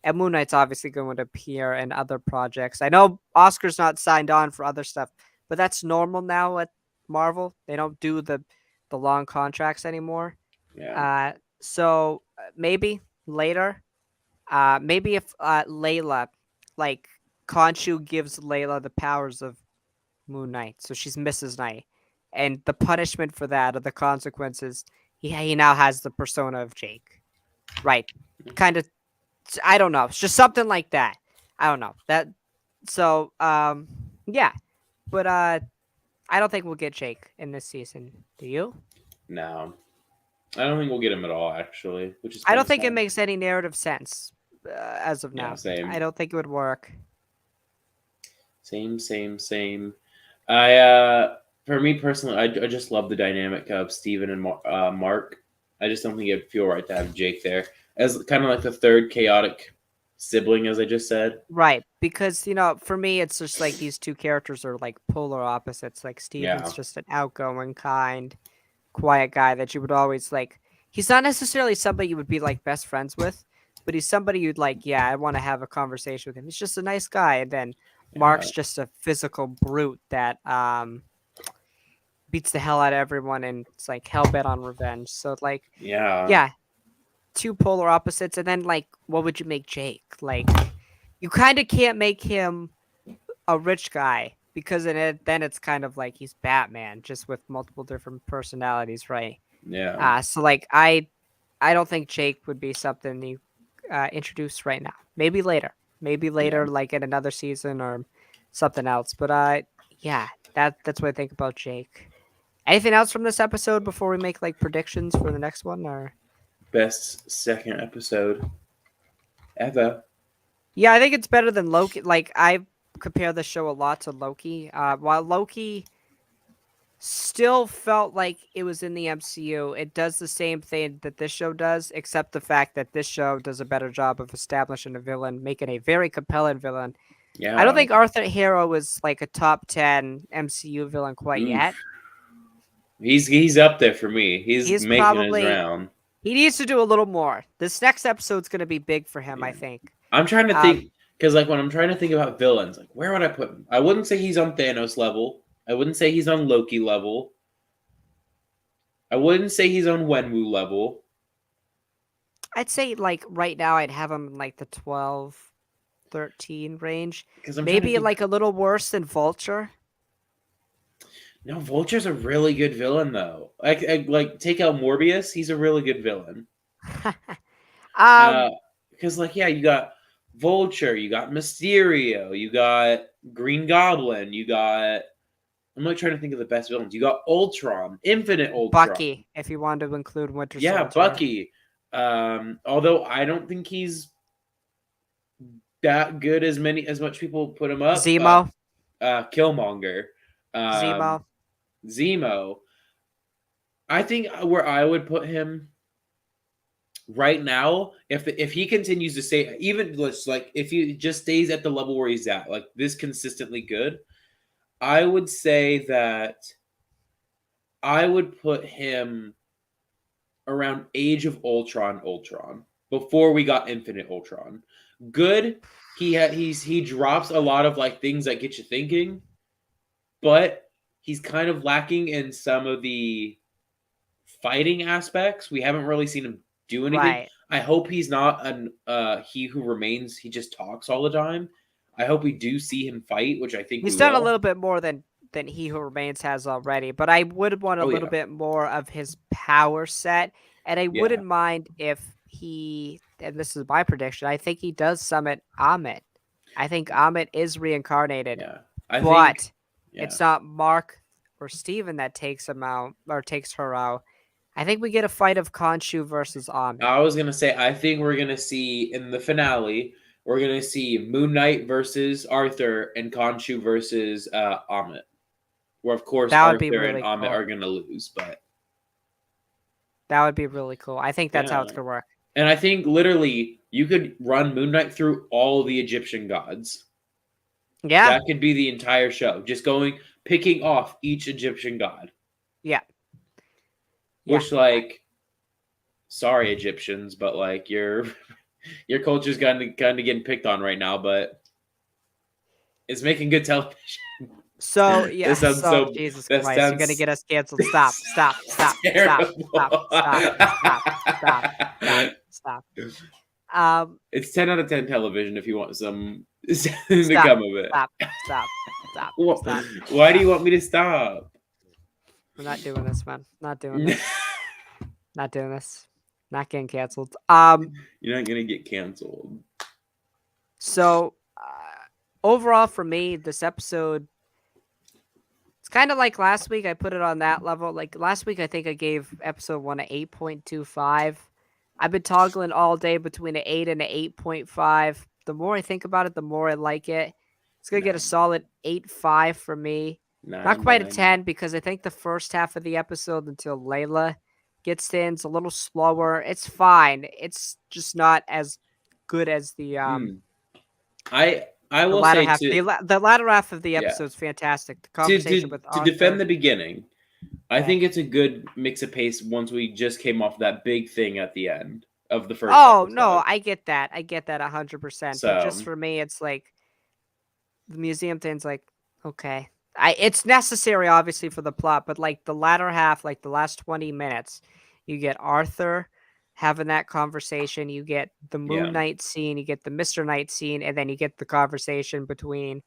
and Moon Knight's obviously going to appear in other projects. I know Oscar's not signed on for other stuff, but that's normal now at Marvel. They don't do the long contracts anymore. yeah. So maybe later, maybe if Layla, like Khonshu gives Layla the powers of Moon Knight, so she's Mrs. Knight, and the punishment for that or the consequences, he now has the persona of Jake, right? Kind of, I don't know, it's just something like that. I don't know that. So yeah, but I don't think we'll get Jake in this season. Do you? No, I don't think we'll get him at all. Actually, which is I kind don't of think it sad. makes any narrative sense as of Yeah, now. I same, don't think it would work. same. I for me personally, I just love the dynamic of Steven and Mark. I just don't think it'd feel right to have Jake there as kind of like the third chaotic sibling, as I just said. Right, because for me, it's just like these two characters are like polar opposites. Like Steven's Yeah, just an outgoing, kind, quiet guy that you would always like. He's not necessarily somebody you would be like best friends with, but he's somebody you'd like. Yeah, I want to have a conversation with him. He's just a nice guy. And then yeah, Mark's just a physical brute that beats the hell out of everyone and it's like hell bent on revenge. So like, yeah. yeah, two polar opposites, and then like, what would you make Jake? Like, you kind of can't make him a rich guy because then it's kind of like he's Batman, just with multiple different personalities, right? Yeah. So like I don't think Jake would be something you introduce right now. Maybe Yeah. later, like in another season or something else. But yeah, that's what I think about Jake. Anything else from this episode before we make like predictions for the next one? Or Best second episode ever. yeah, I think it's better than Loki. Like I compare the show a lot to Loki. While Loki still felt like it was in the MCU. It does the same thing that this show does, except the fact that this show does a better job of establishing a villain, making a very compelling villain. I don't Yeah. think Arthur Harrow is like a top 10 MCU villain quite yet. Oof. He's up there for me. He's He's making his probably round. he needs to do a little more. This next episode's going to be big for him, I Yeah. think. I'm trying to Um, think because like when I'm trying to think about villains, like where would I put him? I wouldn't say he's on Thanos level. I wouldn't say he's on Loki level. I wouldn't say he's on Wenwu level. I'd say like right now I'd have him in like the 12, 13 range. Because I'm trying to Maybe think. like a little worse than Vulture. No, Vulture's a really good villain though. Like take out Morbius, he's a really good villain. um Because like yeah, you got Vulture, you got Mysterio, you got Green Goblin, you got. I'm like trying to think of the best villains. You got Ultron, Infinite Ultron. Bucky, if you wanted to include Winter Yeah, Soldier. Bucky. Although I don't think he's that good as much people put him up. Zemo. Killmonger. Zemo. Zemo. I think where I would put him right now, if he continues to stay, even like if he just stays at the level where he's at, like this consistently good, I would say that I would put him around Age of Ultron before we got Infinite Ultron. Good. He drops a lot of like things that get you thinking, but he's kind of lacking in some of the fighting aspects. We haven't really seen him do anything. Right. I hope he's not an He Who Remains. He just talks all the time. I hope we do see him fight, which I think He's we done will. a little bit more than He Who Remains has already, but I would want a little bit more of his power set, and I wouldn't mind if he, and this is my prediction, I think he does summon Amit. I think Amit is reincarnated, but it's not Mark or Steven that takes him out or takes her out. I think we get a fight of Khonshu versus Amit. I was gonna say I think we're gonna see in the finale we're gonna see Moonknight versus Arthur and Khonshu versus Amit. Where of course Arthur and Amit are gonna lose, but that would be really cool. I think that's how it's gonna work. And I think literally you could run Moonknight through all the Egyptian gods. Yeah. That could be the entire show. Just picking off each Egyptian god. Yeah. Which like sorry Egyptians, but like your culture's kind of getting picked on right now, but it's making good television. So yeah, Jesus Christ, you're gonna get us canceled. Stop. It's 10 out of 10 television if you want some to come of it. Stop. Why do you want me to stop? We're not doing this, man. Not doing this. Not doing this. Not getting canceled. You're not gonna get canceled. So overall for me, this episode, it's kind of like last week. I put it on that level. Like last week, I think I gave episode 1 an 8.25. I've been toggling all day between an 8 and an 8.5. The more I think about it, the more I like it. It's going to get a solid 8.5 for me. Not quite a 10 because I think the first half of the episode until Layla gets in is a little slower. It's fine. It's just not as good as the I will latter say half. The latter half of the episode is fantastic. The conversation with Arthur. To defend the beginning, I think it's a good mix of pace once we just came off that big thing at the end of the first episode. No, I get that. I get that 100%. But just for me, it's like the museum thing's like, okay. It's necessary, obviously, for the plot, but like the latter half, like the last 20 minutes, you get Arthur, having that conversation. You get the Yeah. Moonknight scene, you get the Mr. Knight scene, and then you get the conversation between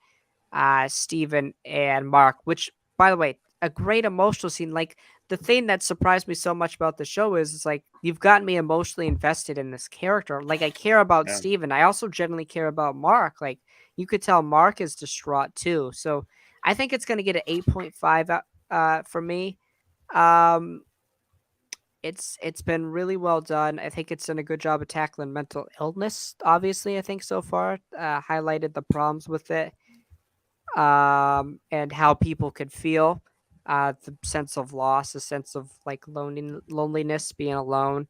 Steven and Mark, which, by the way, a great emotional scene. Like, the thing that surprised me so much about the show is it's like you've gotten me emotionally invested in this character. Like, I care about Yeah. Steven. I also genuinely care about Mark. Like, you could tell Mark is distraught too. So I think it's gonna get an 8.5 for me. Um it's been really well done. I think it's done a good job of tackling mental illness, obviously, I think so far. Highlighted the problems with it, and how people could feel, the sense of loss, a sense of like loneliness, being alone.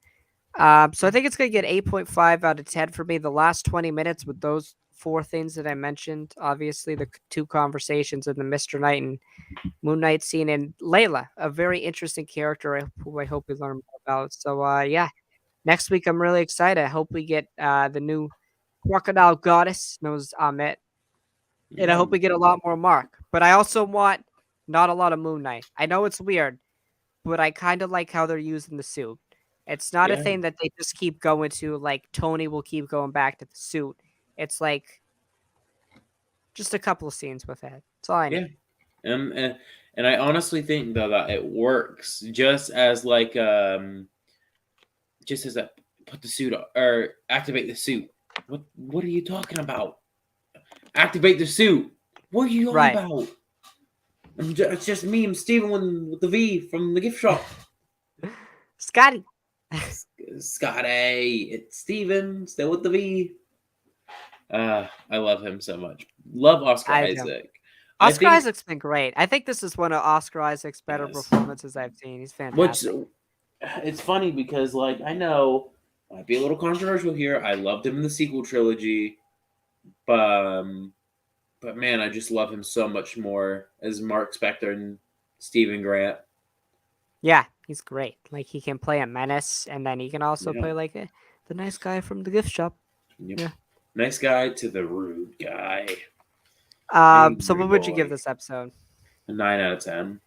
So I think it's gonna get 8.5 out of 10 for me. The last 20 minutes with those four things that I mentioned, obviously the two conversations and the Mr. Knight and Moon Knight scene, and Layla, a very interesting character who I hope we learn more about. So yeah, next week I'm really excited. I hope we get the new crocodile goddess known as Amit, and I Yeah. hope we get a lot more Mark. But I also want not a lot of Moon Knight. I know it's weird, but I kind of like how they're using the suit. It's not a Yeah. thing that they just keep going to, like Tony will keep going back to the suit. It's like just a couple of scenes with it. That's all I Yeah. need. And I honestly think though that it works just as a put the suit on, or activate the suit. What are you talking about? Activate the suit. What are you on Right. about? It's just me and Steven with the V from the gift shop. Scotty. Scotty, it's Steven, still with the V. I love him so much. Love Oscar I do. Isaac. I Oscar think Isaac's been great. I think this is one of Oscar Isaac's better yes. performances I've seen. He's Which fantastic. it's funny because like I know might be a little controversial here. I loved him in the sequel trilogy, but but man, I just love him so much more as Mark Spector and Stephen Grant. Yeah, he's great. Like, he can play a menace, and then he can also Yeah. play like the nice guy from the gift shop. Yep. Yeah. Nice guy to the rude guy. So Angry what would you give boy. this episode? A 9 out of 10.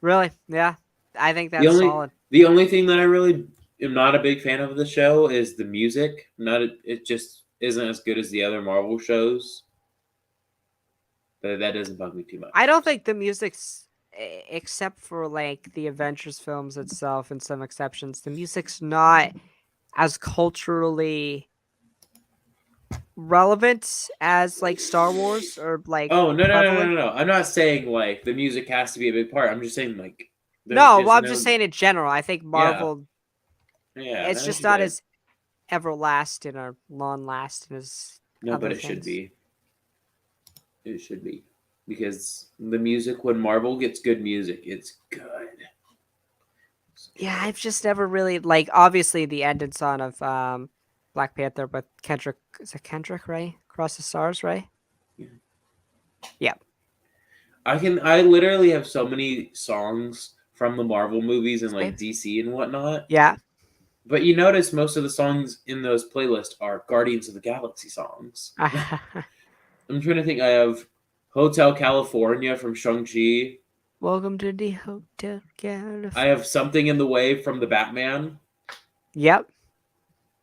Really? Yeah. I think The that's only solid. the only thing that I really am not a big fan of the show is the music. Not it just isn't as good as the other Marvel shows. But that doesn't bug me too much. I don't think the music's except for like the Avengers films itself and some exceptions, the music's not as culturally relevant as like Star Wars or like Oh prevalent. no! I'm not saying like the music has to be a big part. I'm just saying like there's No, just well, I'm no just saying in general. I think yeah Marvel, yeah it's that just is not good. as everlasting or long lasting as No, but other it should things. be. It should be because the music when Marvel gets good music, it's good. It's Yeah, good. I've just never really like obviously the ending song of Black Panther, but Kendrick, is it Kendrick, right? Across the Stars, right? Yeah. Yeah. I literally have so many songs from the Marvel movies and like Same. DC and whatnot. Yeah. But you notice most of the songs in those playlists are Guardians of the Galaxy songs. I'm trying to think. I have Hotel California from Shang-Chi. Welcome to the Hotel I California. have Something in the Way from the Batman. Yep.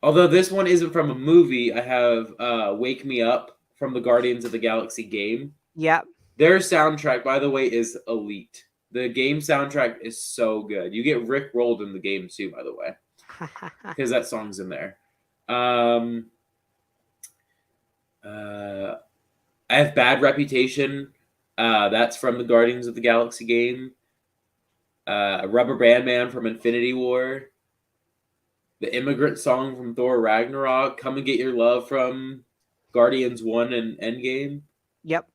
Although this one isn't from a movie, I have Wake Me Up from the Guardians of the Galaxy game. Yep. Their soundtrack, by the way, is elite. The game soundtrack is so good. You get Rick rolled in the game too, by the way, because that song's in there. Um, uh, I have Bad Reputation. That's from the Guardians of the Galaxy game. Rubber Band Man from Infinity War. The Immigrant Song from Thor Ragnarok. Come and Get Your Love from Guardians 1 and Endgame. Yep.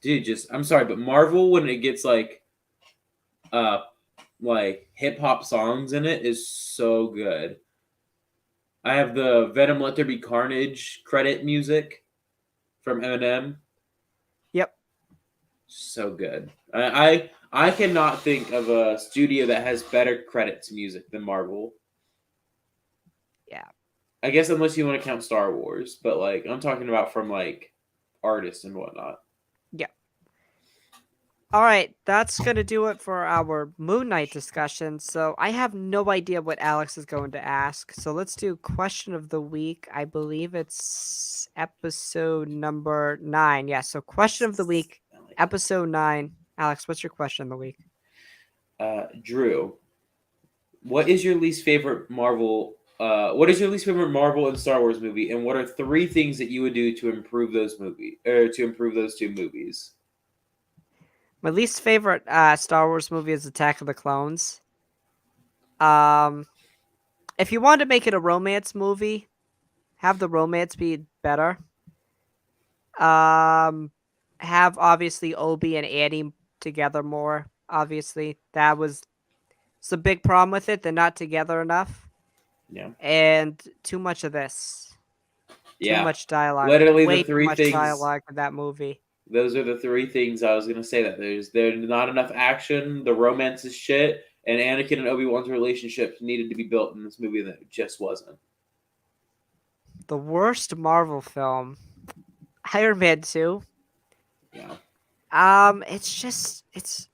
Dude, just I'm sorry, but Marvel when it gets uh hip hop songs in it is so good. I have the Venom Let There Be Carnage credit music from Eminem. Yep. So good. I cannot think of a studio that has better credits music than Marvel. Yeah. I guess unless you want to count Star Wars, but like I'm talking about from like artists and whatnot. Yeah. All right, that's gonna do it for our Moon Knight discussion. So I have no idea what Alex is going to ask. So let's do question of the week. I believe it's episode number 9. Yeah. So question of the week, episode 9. Alex, what's your question of the week? Drew, what is your least favorite Marvel? What is your least favorite Marvel and Star Wars movie, and what are 3 things that you would do to improve those to improve those 2 movies? My least favorite Star Wars movie is Attack of the Clones. Um, if you wanted to make it a romance movie, have the romance be better. Um, have obviously Obi and Annie together more. Obviously, that was it's a big problem with it. They're not together enough, Yeah, and too much of this. Too yeah. much dialogue. Literally, the Way too 3 much things. dialogue in that movie. Those are the 3 things I was gonna say. That there's not enough action. The romance is shit, and Anakin and Obi-Wan's relationship needed to be built in this movie that just wasn't. The worst Marvel film, Iron Man 2. Yeah, It's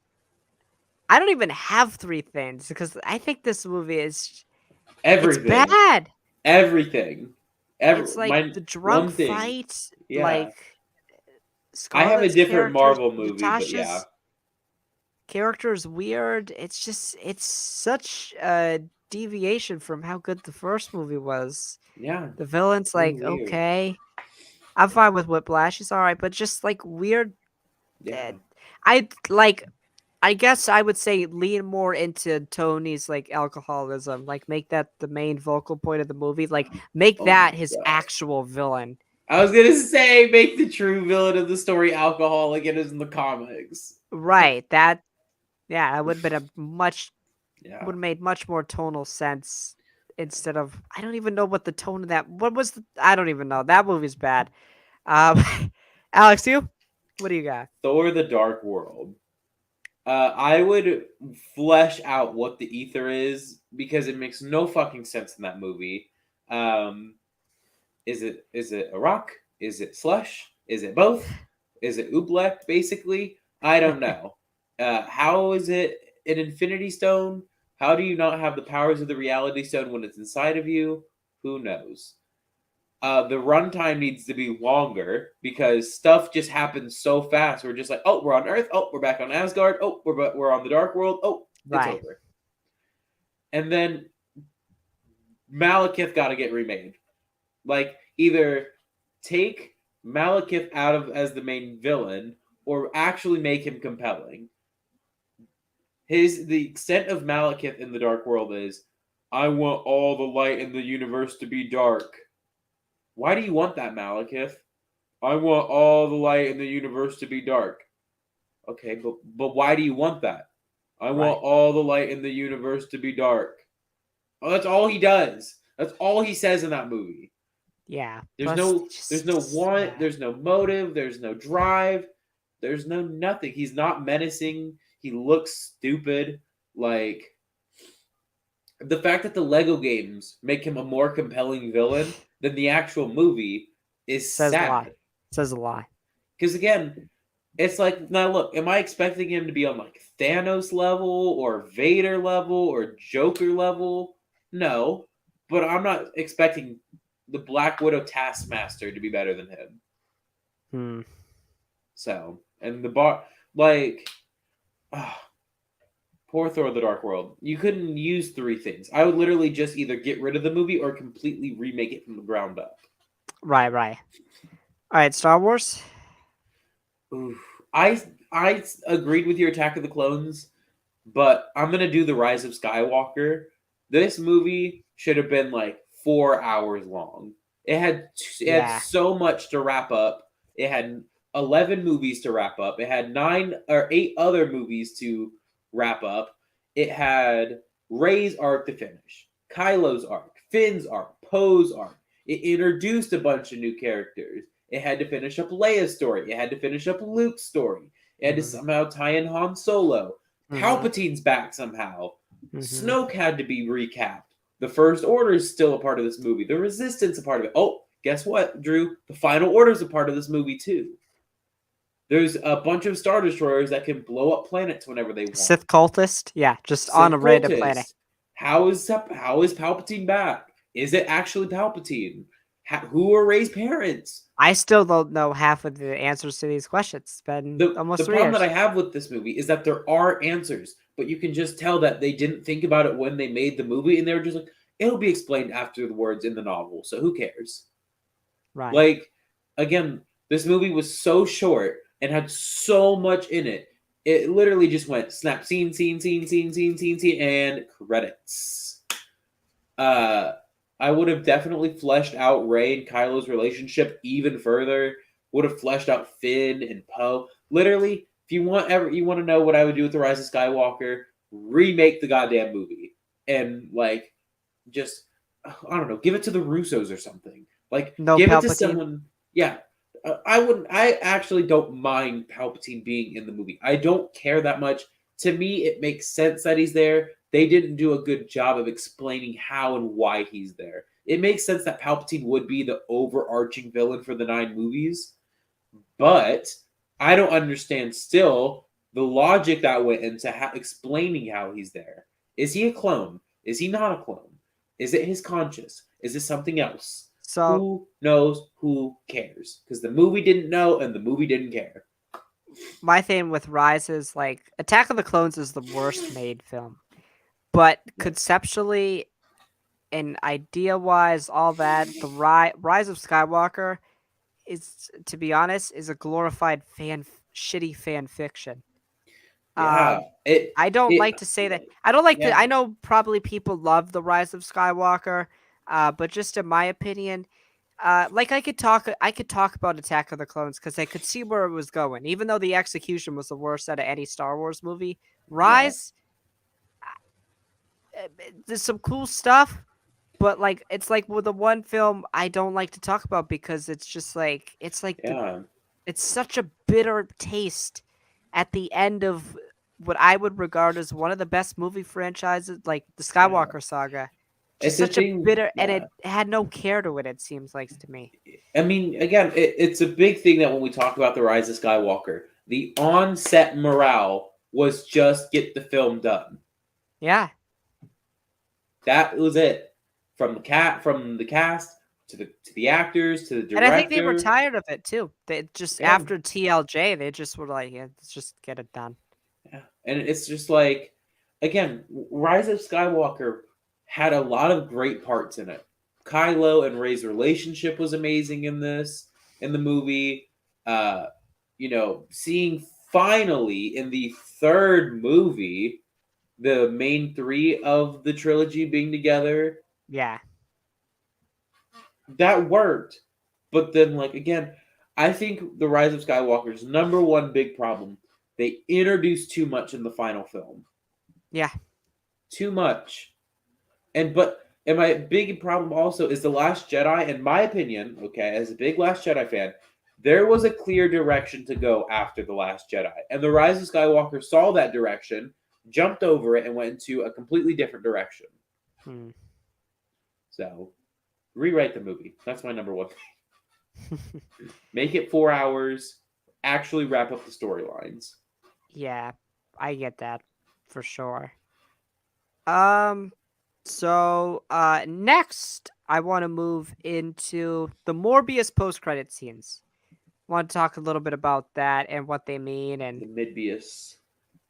I don't even have 3 things because I think this movie is it's everything, bad. everything, It's like my the drunk one thing. fight, Yeah, like I have a Scarlett's different character, Marvel movie, but yeah, Natasha's character is weird. It's such a deviation from how good the first movie was. yeah, The villain's really like, weird. okay. I'm fine with Whiplash. He's all right, but just like weird. Yeah, Uh, I like. I guess I would say lean more into Tony's like alcoholism. Like make that the main vocal point of the movie. Like make oh that my his god. actual villain. I was gonna say make the true villain of the story alcohol like it is in the comics. Right. That. Yeah. That would have been a much Yeah, would have made much more tonal sense instead of I don't even know what the tone of that. What was the? I don't even know. That movie's bad. Um, Alex, you. What do you got? Thor: The Dark World. I would flesh out what the ether is because it makes no fucking sense in that movie. Um, is it a rock? Is it slush? Is it both? Is it oobleck? Basically, I don't know. How is it an infinity stone? How do you not have the powers of the reality stone when it's inside of you? Who knows? The runtime needs to be longer because stuff just happens so fast. We're just like, oh, we're on Earth. Oh, we're back on Asgard. Oh, we're on the Dark World. Oh, it's Right. over. And then Malekith got to get remade. Like either take Malekith out of as the main villain or actually make him compelling. The extent of Malekith in the Dark World is, I want all the light in the universe to be dark. Why do you want that, Malekith? I want all the light in the universe to be dark. Okay, but why do you want that? I Right. want all the light in the universe to be dark. Oh, that's all he does. That's all he says in that movie. Yeah. There's Plus, no there's no want, there's no motive, there's no drive, there's no nothing. He's not menacing. He looks stupid. Like the fact that the Lego games make him a more compelling villain than the actual movie is says a lot. sad. Says a lot. Because again, it's like now look, am I expecting him to be on like Thanos level or Vader level or Joker level? No, but I'm not expecting the Black Widow Taskmaster to be better than him. Hmm. So, and the bar like ah, poor Thor: The Dark World. You couldn't use 3 things. I would literally just either get rid of the movie or completely remake it from the ground up. Right. Right. All right. Star Wars. Oof. I agreed with your Attack of the Clones, but I'm gonna do the Rise of Skywalker. This movie should have been like 4 hours long. It had Yeah. so much to wrap up. It had 11 movies to wrap up. It had 9 or 8 other movies to wrap up. It had Rey's arc to finish, Kylo's arc, Finn's arc, Poe's arc. It introduced a bunch of new characters. It had to finish up Leia's story. It had to finish up Luke's story. It had to Mm-hmm. somehow tie in Han Solo. Mm-hmm. Palpatine's back somehow. Mm-hmm. Snoke had to be recapped. The First Order is still a part of this movie. The Resistance is a part of it. Oh, guess what, Drew? The Final Order is a part of this movie too. There's a bunch of Star Destroyers that can blow up planets whenever they want. Sith cultist, yeah, just on Sith a random planet. cultists. How is Palpatine back? Is it actually Palpatine? Who are Rey's parents? I still don't know half of the answers to these questions. It's been The almost 3 problem that years. I have with this movie is that there are answers, but you can just tell that they didn't think about it when they made the movie, and they were just like, it'll be explained after the words in the novel, so who cares? Right. Like, again, this movie was so short and had so much in it. It literally just went snap, scene, scene, scene, scene, scene, scene, scene, and credits. Uh, I would have definitely fleshed out Rey and Kylo's relationship even further. Would have fleshed out Finn and Poe. Literally, if you want to know what I would do with the Rise of Skywalker, remake the goddamn movie and like just I don't know, give it to the Russos or something. Like No give it to Palpatine. someone. Yeah, I wouldn't. I actually don't mind Palpatine being in the movie. I don't care that much. To me, it makes sense that he's there. They didn't do a good job of explaining how and why he's there. It makes sense that Palpatine would be the overarching villain for the 9 movies, but I don't understand still the logic that went into explaining how he's there. Is he a clone? Is he not a clone? Is it his conscious? Is it something else? So Who knows? Who cares? Because the movie didn't know and the movie didn't care. my thing with Rise is like Attack of the Clones is the worst made film, but conceptually and idea wise, all that the Rise of Skywalker is, to be honest, is a glorified shitty fan fiction. Yeah, I don't it like to say that. I don't like to. yeah I know probably people love the Rise of Skywalker, but just in my opinion, like I could talk about Attack of the Clones because I could see where it was going. Even though the execution was the worst out of any Star Wars movie, yeah. Rise, there's some cool stuff, but like it's like with the one film I don't like to talk about because it's just like Yeah. it's such a bitter taste at the end of what I would regard as one of the best movie franchises, like the Yeah. Skywalker saga. Just It's a such a thing. bitter, and Yeah. it had no care to it. It seems like to me. I mean, again, it's a big thing that when we talk about the Rise of Skywalker, the on-set morale was just get the film done. Yeah, That was it. From the cast to the actors to the and I think they were director. tired of it too. They just Yeah. after TLJ, they just were like, yeah, let's just get it done. Yeah. And it's just like again, Rise of Skywalker had a lot of great parts in it. Kylo and Rey's relationship was amazing in the movie. Uh, seeing finally in the third movie the main three of the trilogy being together, Yeah, that worked. But then, like again, I think the Rise of Skywalker's number one big problem, they introduced too much in the final film. yeah. Too much. And my big problem also is the Last Jedi, in my opinion, okay, as a big Last Jedi fan, there was a clear direction to go after the Last Jedi. And the Rise of Skywalker saw that direction, jumped over it, and went into a completely different direction. Hmm. So rewrite the movie. That's my number one thing. Make it 4 hours. Actually wrap up the storylines. Yeah, I get that for sure. Um, so next I want to move into the Morbius post credit scenes. Want to talk a little bit about that and what they mean and The Midbius.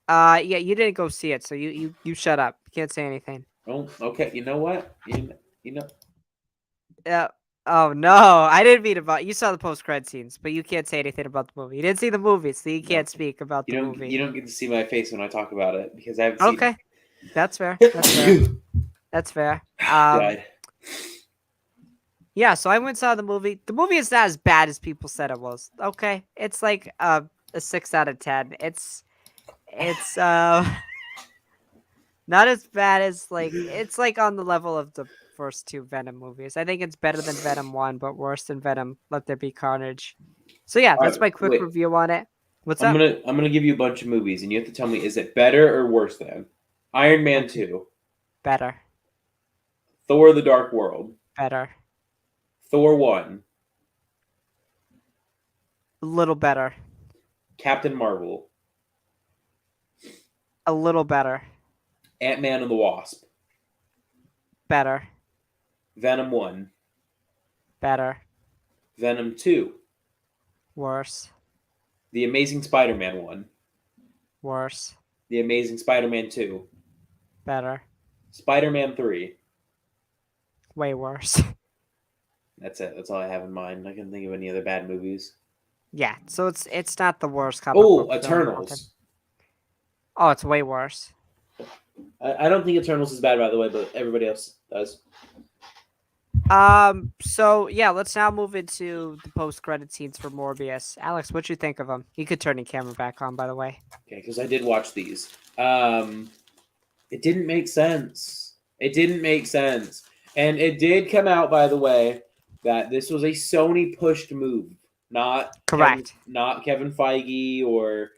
yeah, you didn't go see it, so you shut up. You can't say anything. Oh, okay. You know what? You know. Uh, oh no, I didn't mean about you saw the post credit scenes, but you can't say anything about the movie. You didn't see the movie, so you No, can't speak about the movie. you don't get to see my face when I talk about it because I haven't seen Okay, that's fair. That's fair. it. That's fair. Died. Yeah, so I went and saw the movie. The movie is not as bad as people said it was. Okay, it's like a 6 out of 10. It's not as bad as it's like on the level of the first two Venom movies. I think it's better than Venom 1, but worse than Venom Let There Be Carnage. So yeah, All that's right, my quick wait. review on it. What's up? I'm gonna give you a bunch of movies, and you have to tell me is it better or worse than Iron Man Okay. 2, Better. Thor: The Dark World, Better. Thor 1, A little better. Captain Marvel, A little better. Ant-Man and the Wasp, Better. Venom 1, Better. Venom 2, Worse. The Amazing Spider-Man 1, Worse. The Amazing Spider-Man 2, Better. Spider-Man 3. Way worse. That's it. That's all I have in mind. I can't think of any other bad movies. Yeah, so it's not the worst comic Oh, book film of all time. Eternals. Oh, it's way worse. I don't think Eternals is bad, by the way, but everybody else does. So yeah, let's now move into the post-credit scenes for Morbius. Alex, what you think of him? You could turn your camera back on, by the way. Okay, because I did watch these. It didn't make sense. It didn't make sense. And it did come out, by the way, that this was a Sony pushed move, not Correct. not Kevin Feige or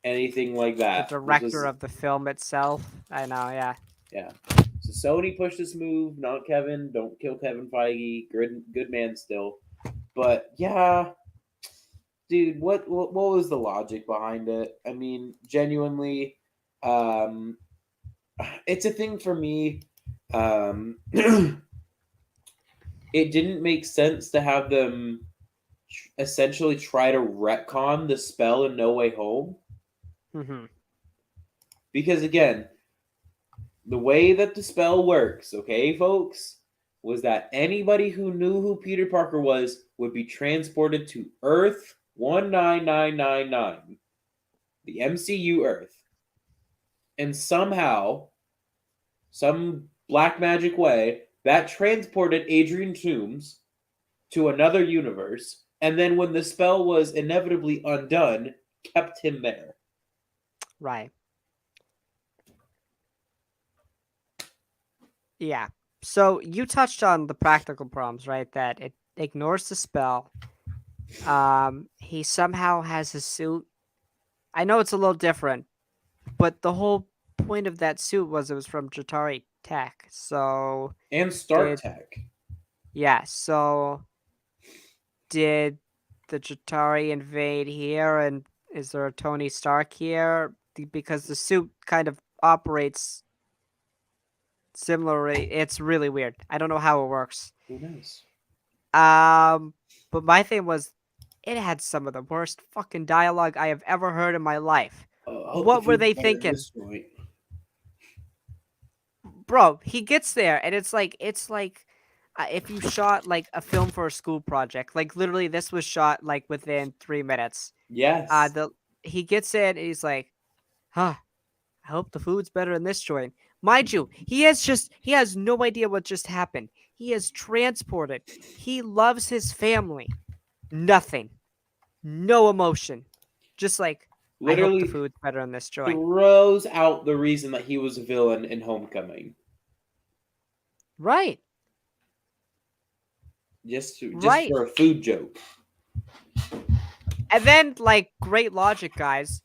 anything like The that. director of the film itself. I know, yeah. Yeah. So Sony pushed this move, not Kevin. Don't kill Kevin Feige. Good man still. But yeah, dude, what was the logic behind it? I mean, genuinely, um, it's a thing for me. It didn't make sense to have them essentially try to retcon the spell in No Way Home. Mm-hmm. Because again, the way that the spell works, okay, folks, was that anybody who knew who Peter Parker was would be transported to Earth 19999, the MCU Earth. And somehow, some black magic way, that transported Adrian Toomes to another universe, and then when the spell was inevitably undone, kept him there. Right. Yeah. So you touched on the practical problems, right? That it ignores the spell. He somehow has a suit. I know it's a little different, but the whole point of that suit was it was from Jatari Tech. So And Stark Tech. yeah, so did the Jatari invade here, and is there a Tony Stark here? Because the suit kind of operates similarly. It's really weird. I don't know how it works. Who knows? But my thing was, it had some of the worst fucking dialogue I have ever heard in my life. I hope the What were food's they better in thinking? this joint. Bro, he gets there and it's like if you shot like a film for a school project, like literally this was shot like within 3 minutes. Yes. The he gets in and he's like, "Huh, I hope the food's better in this joint." Mind you, he has no idea what just happened. He is transported. He loves his family. Nothing. No emotion. Just like, I hope the Literally food's better in this joint. throws out the reason that he was a villain in Homecoming. Right. Just Right. for a food joke. And then, like, great logic, guys.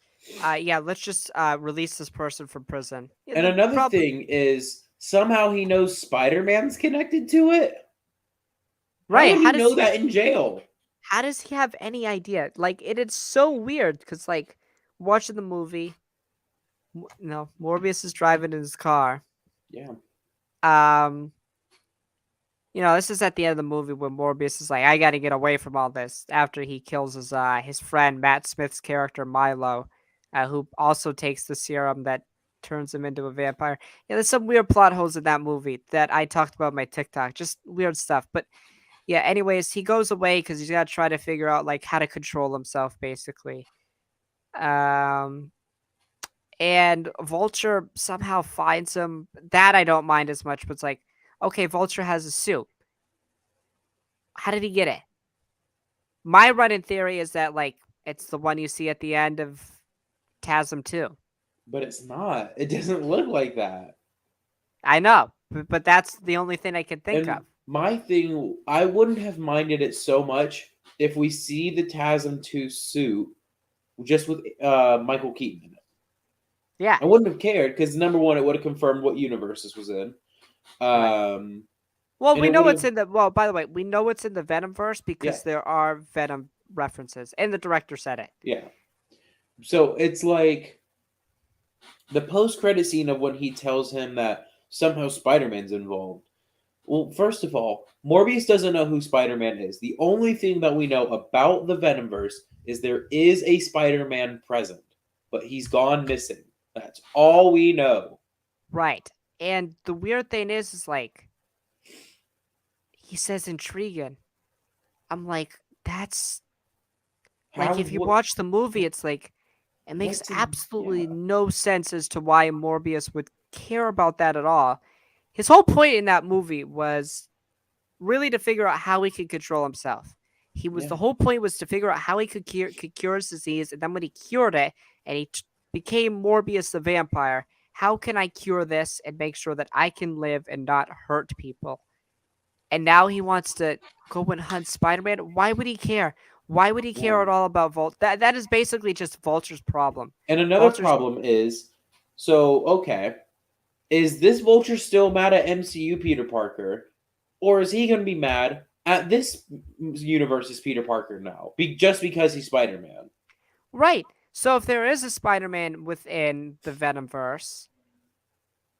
Yeah, let's just release this person from prison. Yeah, And another thing is somehow he knows Spider-Man's connected to it. Right. How would he know that in jail? How does he have any idea? Like, it is so weird because, like, watching the movie, Morbius is driving in his car. Yeah. This is at the end of the movie when Morbius is like, I gotta get away from all this after he kills his friend Matt Smith's character Milo, who also takes the serum that turns him into a vampire. Yeah, there's some weird plot holes in that movie that I talked about on my TikTok, just weird stuff. But yeah, anyways, he goes away because he's gotta try to figure out like how to control himself, basically. And Vulture somehow finds him. That I don't mind as much, but it's like, okay, Vulture has a suit. How did he get it? My running theory is that like it's the one you see at the end of TASM 2. But it's not. It doesn't look like that. I know, but that's the only thing I can think of. My thing, I wouldn't have minded it so much if we see the TASM 2 suit just with Michael Keaton in it. Yeah. I wouldn't have cared because number one, it would have confirmed what universe this was in. Right. Well, we know it's in the. Well, by the way, we know it's in the Venomverse because there are Venom references, and the director said it. Yeah. So it's like the post credit scene of when he tells him that somehow Spider Man's involved. Well, first of all, Morbius doesn't know who Spider Man is. The only thing that we know about the Venomverse is there is a Spider Man present, but he's gone missing. That's all we know. Right. And the weird thing is like he says intriguing. I'm like, that's How? like if you watch the movie, it's like it makes What's in? absolutely Yeah, no sense as to why Morbius would care about that at all. His whole point in that movie was really to figure out how he could control himself. The yeah. whole point was to figure out how he could cure his disease, and then when he cured it and became Morbius the vampire, how can I cure this and make sure that I can live and not hurt people? And now he wants to go and hunt Spider-Man. Why would he care? Why would he care Yeah. at all about That is basically just Vulture's problem. And another Vulture's problem is, so okay, is this Vulture still mad at MCU Peter Parker, or is he going to be mad at this universe's Peter Parker now, just because he's Spider Man? right. So if there is a Spider-Man within the Venomverse,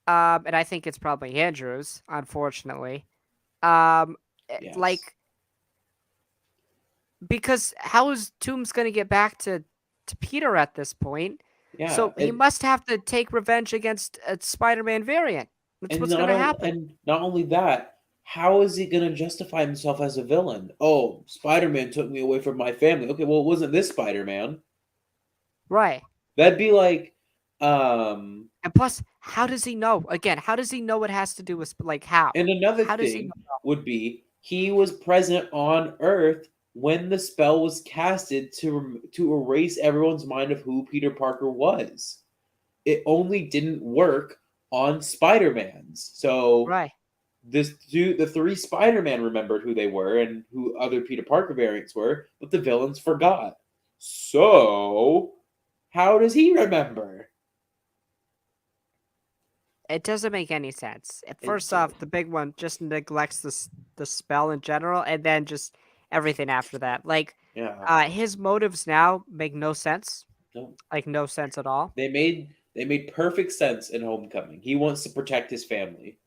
and I think it's probably Andrews, unfortunately. Um, Yes. like because how is Toombs gonna get back to Peter at this point? Yeah. So he must have to take revenge against a Spider-Man variant. That's And what's gonna happen. not only that, how is he going to justify himself as a villain? Oh, Spider Man took me away from my family. Okay, well, it wasn't this Spider Man. Right. That'd be like, um, And plus, how does he know? Again, how does he know it has to do with like how? and another How does he thing know? would be he was present on Earth when the spell was casted to erase everyone's mind of who Peter Parker was. It only didn't work on Spider-Man's. So Right. the three Spider-Man remembered who they were and who other Peter Parker variants were, but the villains forgot. So how does he remember? It doesn't make any sense. It First off, did. the big one just neglects the spell in general, and then just everything after that. Like, Yeah. his motives now make no sense. No. Like no sense at all. They made perfect sense in Homecoming. He wants to protect his family.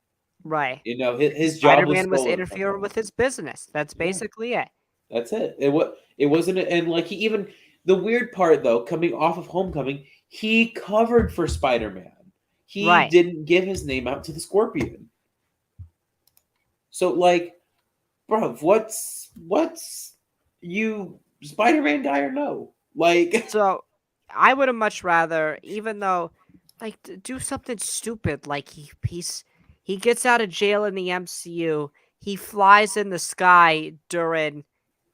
Right. His job was Spider-Man was stolen from interfering him. with his business. That's Yeah, basically it. that's it. It wasn't, and like he even the weird part though, coming off of Homecoming, he covered for Spider Man. He Right. didn't give his name out to the Scorpion. So like, bro, what's you Spider Man guy or no? Like, So I would have much rather, even though, like, do something stupid. Like he gets out of jail in the MCU. He flies in the sky during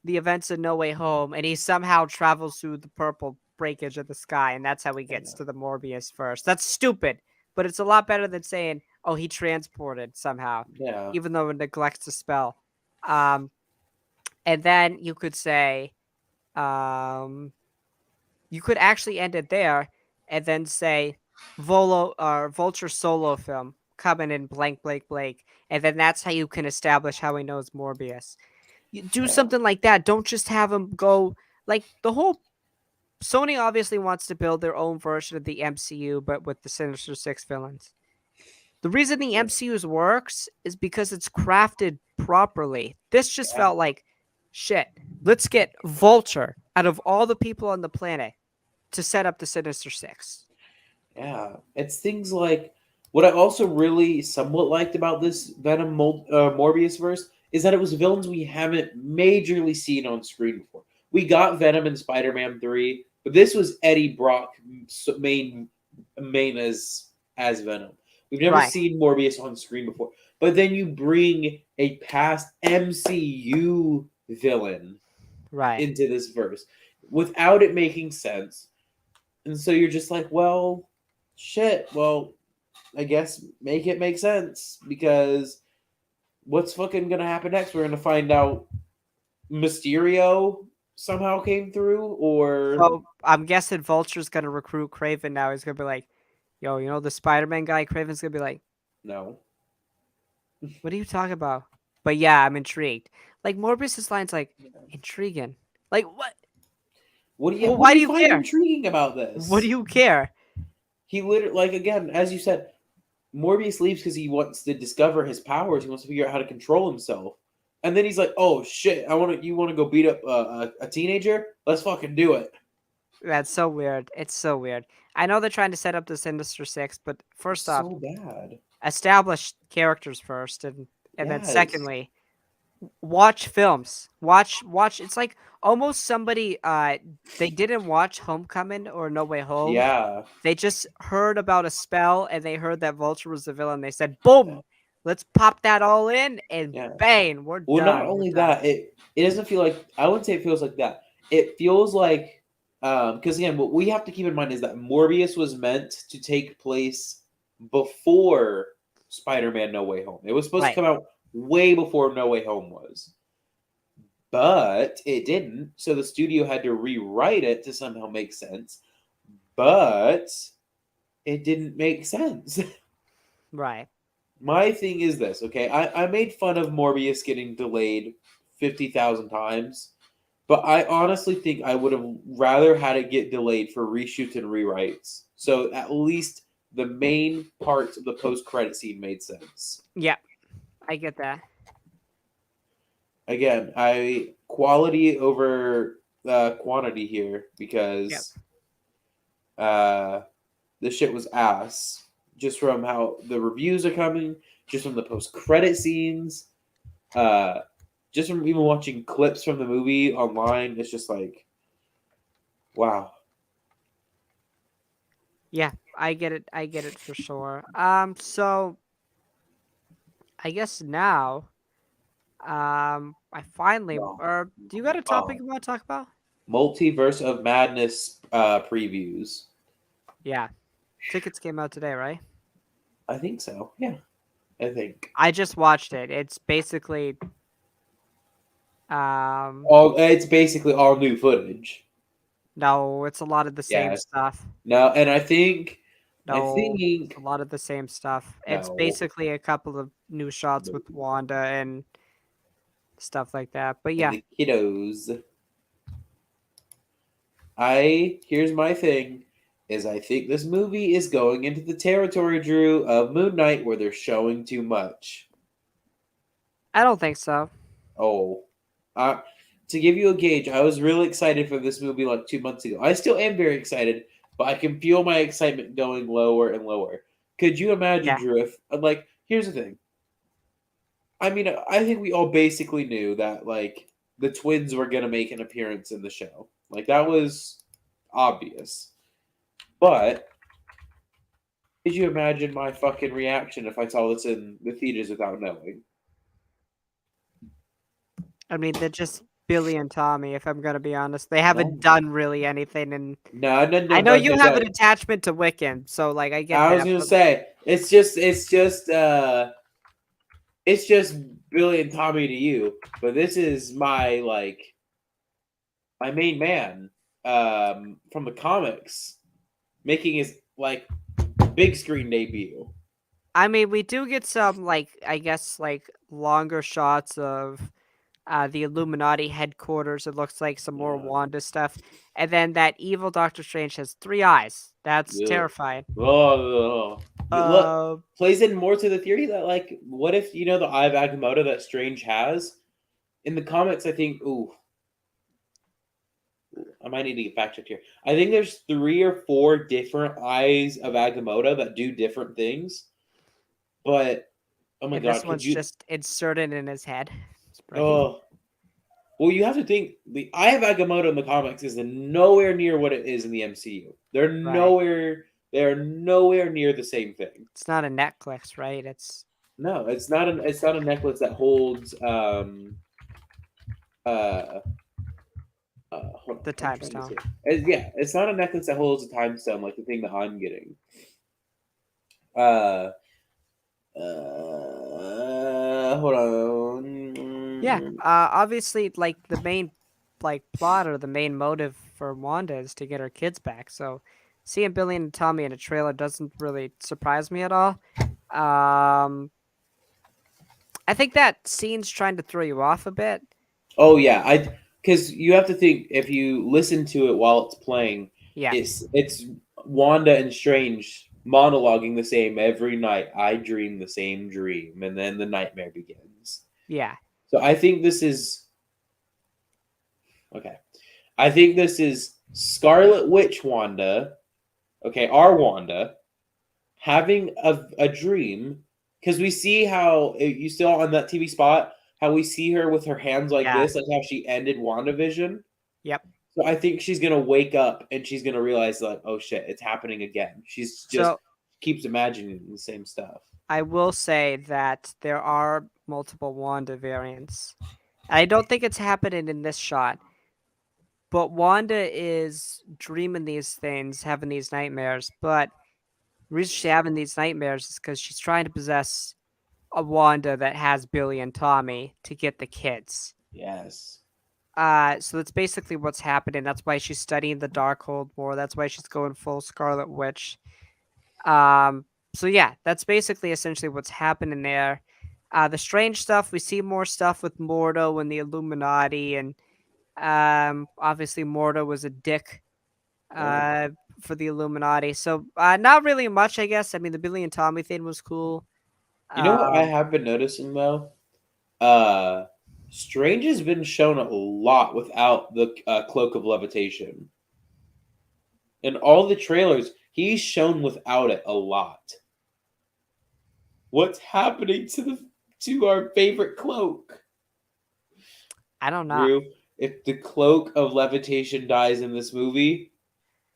the events of No Way Home, and he somehow travels through the purple breakage of the sky, and that's how he gets to the Morbius first. That's stupid, but it's a lot better than saying, "Oh, he transported somehow," yeah, even though it neglects the spell. Um, and then you could say, um, you could actually end it there, and then say, "Volo or Vulture solo film coming in blank, blank, blank," and then that's how you can establish how he knows Morbius. You do yeah, something like that. Don't just have him go like the whole Sony obviously wants to build their own version of the MCU, but with the Sinister Six villains. The reason the yeah, MCU works is because it's crafted properly. This just yeah. felt like shit. Let's get Vulture out of all the people on the planet to set up the Sinister Six. Yeah, it's things like what I also really somewhat liked about this Morbius verse is that it was villains we haven't majorly seen on screen before. We got Venom in Spider-Man 3, but this was Eddie Brock main as Venom. We've never Right, seen Morbius on screen before. But then you bring a past MCU villain right. into this verse without it making sense. And so you're just like, well, shit. Well, I guess make it make sense because what's fucking gonna happen next? We're gonna find out Mysterio somehow came through, or So I'm guessing Vulture's gonna recruit Craven now. He's gonna be like, "Yo, you know the Spider-Man guy?" Craven's gonna be like, no. "What are you talking about?" But yeah, I'm intrigued. Like Morbius's line's like intriguing. Like what? Well, what why do do you you find care? intriguing about What do this? you care? He literally, like, again, as you said, Morbius leaves because he wants to discover his powers. He wants to figure out how to control himself. And then he's like, "Oh shit! You want to go beat up a teenager? Let's fucking do it." That's so weird. It's so weird. I know they're trying to set up the Sinister Six, but It's first off, so bad. establish characters first, and then Yes. secondly, watch films. Watch. It's like almost somebody they didn't watch Homecoming or No Way Home. Yeah. They just heard about a spell and they heard that Vulture was the villain. They said, "Boom, let's pop that all in and Yeah. bang, we're Well, not done. We're only done." that, it doesn't feel like, I wouldn't say it feels like that. It feels like, because again, what we have to keep in mind is that Morbius was meant to take place before Spider-Man: No Way Home. It was supposed to Right. come out way before No Way Home was, but it didn't. So the studio had to rewrite it to somehow make sense. But it didn't make sense. Right. My thing is this, okay? I made fun of Morbius getting delayed 50,000 times, but I honestly think I would have rather had it get delayed for reshoots and rewrites. So at least the main parts of the post credit scene made sense. Yeah, I get that. Again, I quality over quantity here Yep. because uh, this shit was ass. Just from how the reviews are coming, just from the post credit scenes, uh, just from even watching clips from the movie online, it's just like, wow. Yeah, I get it. I get it for sure. So I guess now, I finally, No. or do you got a topic you want to talk about? Multiverse of Madness previews. Yeah, tickets came out today, right? I think so. Yeah, I think. I just watched it. It's basically, um, All it's basically all new footage. no, it's a lot of the same Yes. stuff. No, and I No, it's a think, lot of the same stuff. It's no, basically a couple of new shots no, with Wanda and stuff like that. But and yeah, the kiddos. Here's my thing, is I think this movie is going into the territory, Drew, of Moonknight, where they're showing too much. I don't think so. Oh, uh, to give you a gauge, I was really excited for this movie like 2 months ago. I still am very excited, but I can feel my excitement going lower and lower. Could you imagine, Yeah, Drew? If like, here's the thing. I mean, I think we all basically knew that like the twins were gonna make an appearance in the show. Like that was obvious. But could you imagine my fucking reaction if I saw this in the theaters without knowing? I mean they're just Billy and Tommy. If I'm gonna be honest, they No, haven't done really anything. And no, no, I no, know no, you no, have an no. attachment to Wiccan, so like I get I was that. gonna But say it's just Billy and Tommy to you, but this is my like my main man from the comics making his like big screen debut. I mean, we do get some like I guess like longer shots of the Illuminati headquarters. It looks like some more Yeah. Wanda stuff, and then that evil Doctor Strange has 3 eyes. That's Yeah. terrifying. Oh, look, Uh, plays in more to the theory that like, what if the Eye of Agamotto that Strange has in the comics? I think. Ooh, I might need to get fact checked here. I think there's 3 or 4 different Eyes of Agamotto that do different things. But oh my and this god, could one's you? just inserted in his head. His brain. Oh, well, you have to think the Eye of Agamotto in the comics is nowhere near what it is in the MCU. They're Right. nowhere. They're nowhere near the same thing. It's not a necklace, right? It's No, it's not an. It's not a necklace that holds. Uh. Hold on, the I'm time trying to stone. say. Yeah, it's not a necklace that holds a time stone like the thing that I'm getting. Uh. Hold Yeah. on. Obviously, like the main like plot or the main motive for Wanda is to get her kids back. So seeing Billy and Tommy in a trailer doesn't really surprise me at all. Um, I think that scene's trying to throw you off a bit. Oh yeah, because you have to think if you listen to it while it's playing, Yes. it's Wanda and Strange monologuing the same every night. I dream the same dream, and then the nightmare begins. Yeah. So I think this is okay. I think this is Scarlet Witch Wanda. Okay, our Wanda having a dream because we see how you still on that TV spot how we see her with her hands like Yeah. this, like how she ended WandaVision. Yep. So I think she's gonna wake up and she's gonna realize like, oh shit, it's happening again. She's just So keeps imagining the same stuff. I will say that there are multiple Wanda variants. I don't think it's happening in this shot, but Wanda is dreaming these things, having these nightmares. But the reason she's having these nightmares is because she's trying to possess a Wanda that has Billy and Tommy to get the kids. Yes. So that's basically what's happening. That's why she's studying the Darkhold more. That's why she's going full Scarlet Witch. Um, so yeah, that's basically essentially what's happening there. The strange stuff, we see more stuff with Mordo and the Illuminati, and obviously Mordo was a dick Yep. uh for the Illuminati. So not really much, I guess. I mean, the Billy and Tommy thing was cool. You know what I Um, have been noticing though? Uh Strange has been shown a lot without the cloak of levitation. In all the trailers, he's shown without it a lot. What's happening to our favorite cloak? I don't know. Drew, if the cloak of levitation dies in this movie,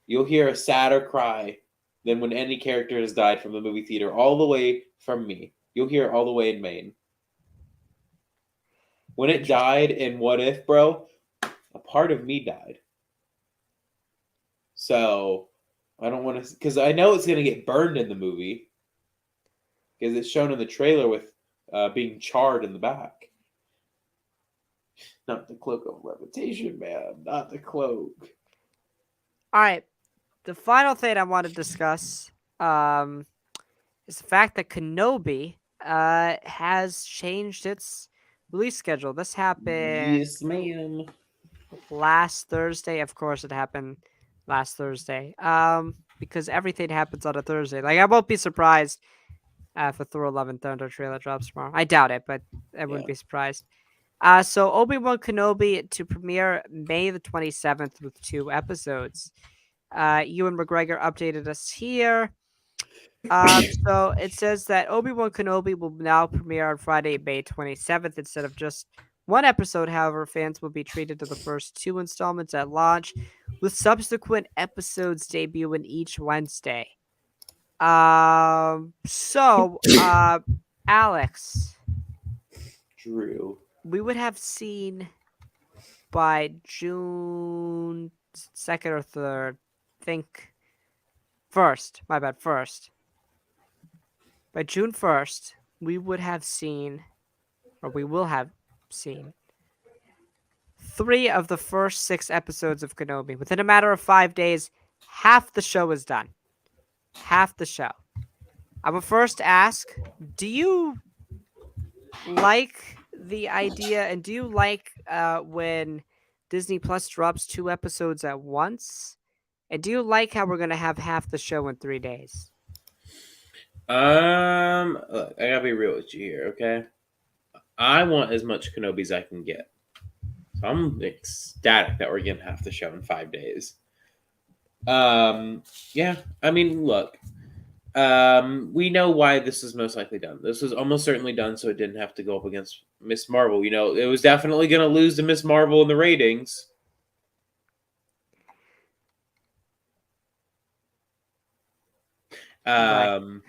you'll hear a sadder cry than when any character has died from the movie theater, all the way from me. You'll hear it all the way in Maine. When it Interesting. died in What If, bro, a part of me died. So I don't want to, because I know it's going to get burned in the movie, because it's shown in the trailer with being charred in the back. Not the cloak of levitation, man. Not the cloak. All right. The final thing I want to discuss um, is the fact that Kenobi has changed its release schedule. This happened Yes, ma'am. last Thursday. Of course, it happened last Thursday. Because everything happens on a Thursday. Like I won't be surprised if a Thor: Love and Thunder trailer drops tomorrow. I doubt it, but I wouldn't Yeah. be surprised. So Obi-Wan Kenobi to premiere May the 27th with 2 episodes. Ewan McGregor updated us here. So it says that Obi-Wan Kenobi will now premiere on Friday, May 27th instead of just 1 episode. However, fans will be treated to the first 2 installments at launch, with subsequent episodes debuting each Wednesday. Alex, Drew. we would have seen by June 2nd or 3rd, think first, my bad, first. By June 1st, we would have seen, or we will have seen, 3 of the first 6 episodes of Kenobi. Within a matter of 5 days, half the show is done. Half the show. I will first ask, do you like the idea, and do you like when Disney Plus drops 2 episodes at once? And do you like how we're going to have half the show in 3 days? Look, I gotta be real with you here, okay? I want as much Kenobi as I can get. So I'm ecstatic that we're getting half the show in 5 days. Yeah, I mean, look, we know why this was most likely done. This was almost certainly done so it didn't have to go up against Miss Marvel. You know, it was definitely going to lose to Miss Marvel in the ratings. Right.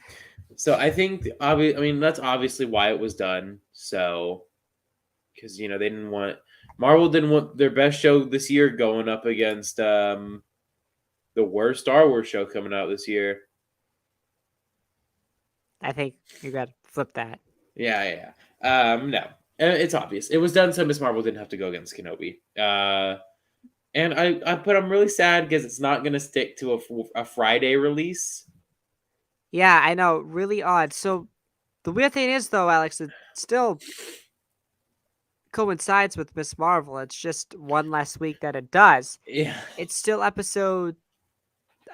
So I think, I mean, that's obviously why it was done. So, because you know they didn't want Marvel didn't want their best show this year going up against the worst Star Wars show coming out this year. I think you got to flip that. Yeah. No, it's obvious. It was done so Miss Marvel didn't have to go against Kenobi. And but I'm really sad because it's not going to stick to a Friday release. Yeah, I know. Really odd. So the weird thing is, though, Alex, it's still coincides with Miss Marvel. It's just one less week that it does. Yeah. It's still episode,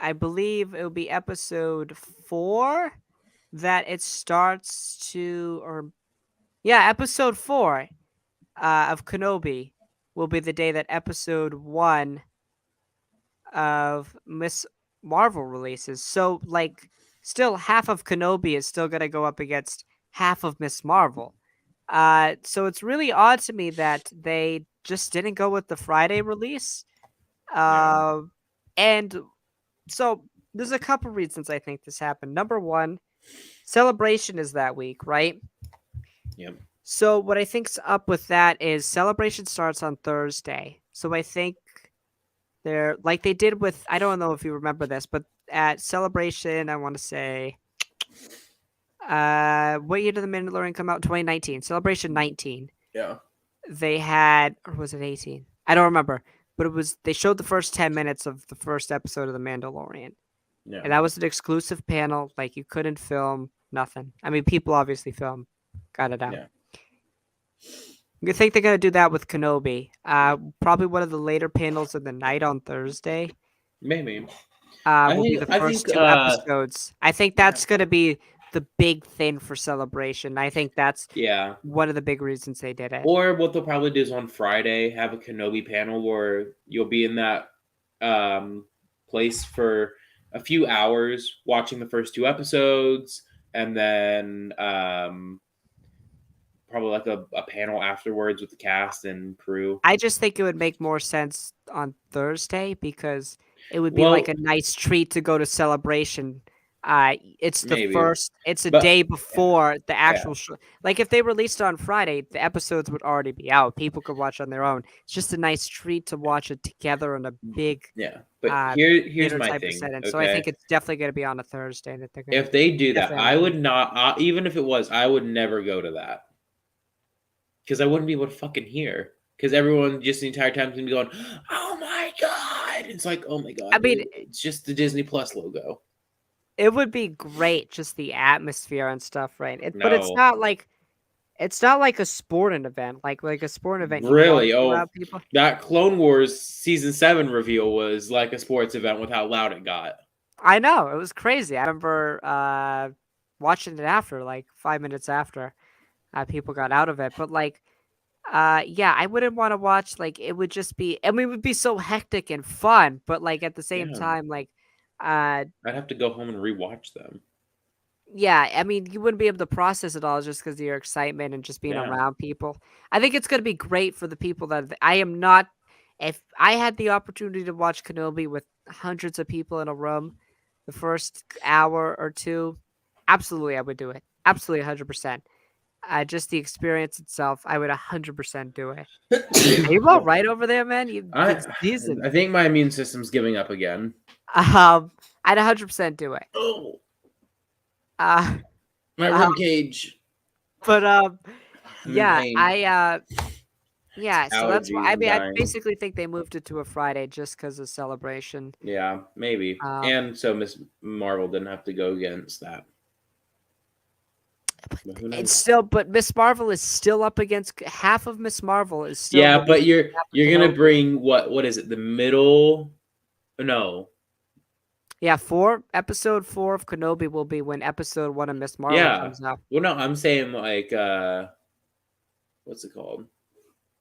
I believe it'll be episode 4 that it starts to, or yeah, episode 4 of Kenobi will be the day that episode 1 of Miss Marvel releases. So, like, still half of Kenobi is still going to go up against half of Miss Marvel. So it's really odd to me that they just didn't go with the Friday release. Yeah. Uh, and so there's a couple reasons I think this happened. Number one, Celebration is that week, right? Yep. So what I think's up with that is Celebration starts on Thursday. So I think they're like they did with, I don't know if you remember this, but at Celebration, I want to say what year did the Mandalorian come out? 2019. Celebration 19. Yeah. They had, or was it 18? I don't remember. But it was, they showed the first 10 minutes of the first episode of The Mandalorian. Yeah. And that was an exclusive panel. Like, you couldn't film nothing. I mean, people obviously film, got it out. Yeah. You think they're gonna do that with Kenobi? Probably one of the later panels of the night on Thursday. Maybe. Will be the first two episodes. I think that's gonna be the big thing for Celebration. I think that's one of the big reasons they did it. Or what they'll probably do is on Friday have a Kenobi panel where you'll be in that place for a few hours watching the first 2 episodes, and then probably like a panel afterwards with the cast and crew. I just think it would make more sense on Thursday because it would be like a nice treat to go to Celebration. It's the maybe. first, it's a day before the actual show. Like if they released it on Friday, the episodes would already be out. People could watch on their own. It's just a nice treat to watch it together on a big But here's my thing. Okay? So I think it's definitely going to be on a Thursday. That they're if they do that, I would not, even if it was, I would never go to that. Because I wouldn't be able to fucking hear. Because everyone just the entire time is going to be going, oh my God. It's like, oh my God. I mean, it's just the Disney Plus logo. It would be great, just the atmosphere and stuff, right? But it's not like a sporting event, like a sporting event. Really? People. That Clone Wars season 7 reveal was like a sports event with how loud it got. I know, it was crazy. I remember watching it after, like 5 minutes after people got out of it. But like, yeah, I wouldn't want to watch. Like, it would just be. I mean, it would be so hectic and fun, but like at the same time, like. I'd have to go home and rewatch them. Yeah, I mean, you wouldn't be able to process it all just because of your excitement and just being around people. I think it's going to be great for the people that I am not. If I had the opportunity to watch Kenobi with hundreds of people in a room, the first hour or two, absolutely, I would do it. Absolutely, 100%. Just the experience itself, I would 100% do it. Are you all right over there, man? I think my immune system's giving up again. I'd 100% do it. Oh. My rib cage. But yeah, so that's why. I mean, I basically think they moved it to a Friday just because of Celebration. Yeah, maybe. And so Miss Marvel didn't have to go against that. It's still, but Miss Marvel is still up against half of Miss Marvel is still. Yeah, but you're gonna bring what is it? The middle? No. Yeah, episode 4 of Kenobi will be when episode 1 of Miss Marvel comes out. Well, no, I'm saying like what's it called?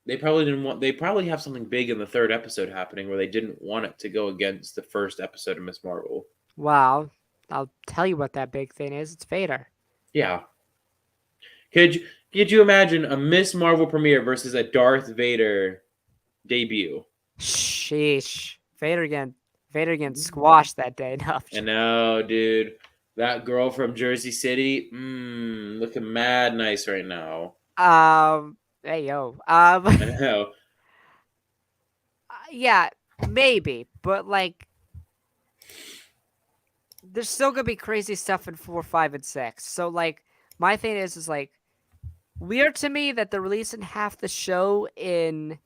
They probably have something big in the 3rd episode happening where they didn't want it to go against the first episode of Miss Marvel. Wow, I'll tell you what that big thing is. It's Vader. Yeah. Could you imagine a Miss Marvel premiere versus a Darth Vader debut? Sheesh. Vader again squashed that day. No, I know, dude. That girl from Jersey City, looking mad nice right now. Hey yo. I know. Yeah, maybe, but like, there's still gonna be crazy stuff in 4, 5, and 6. So like, my thing is like, weird to me that they're releasing half the show in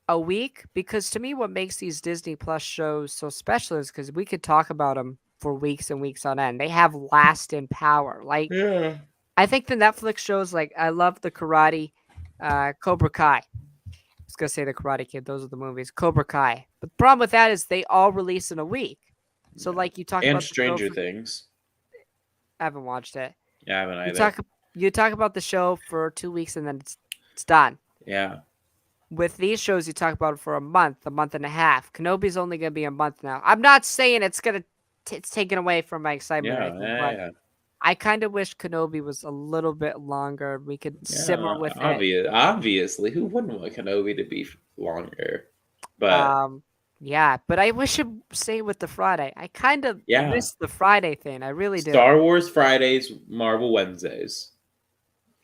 a week, because to me what makes these Disney Plus shows so special is because we could talk about them for weeks and weeks on end. They have lasting power. Like, I think the Netflix shows, like, I love the karate Cobra Kai. I was gonna say the Karate Kid. Those are the movies. Cobra Kai. But the problem with that is they all release in a week. So Yeah. like you talk And about the show Stranger for Things. I haven't watched it. Yeah, I haven't You either. talk about the show for 2 weeks and then it's done. Yeah. With these shows, you talk about it for a month and a half. Kenobi's only gonna be a month now. I'm not saying it's taken away from my excitement or Yeah. anything, Yeah. but Yeah. I kind of wish Kenobi was a little bit longer. We could simmer Yeah. with it. Obviously, who wouldn't want Kenobi to be longer? But Um, yeah, but I wish it stay with the Friday. I kind of yeah, miss the Friday thing. I really do. Star Wars Fridays, Marvel Wednesdays.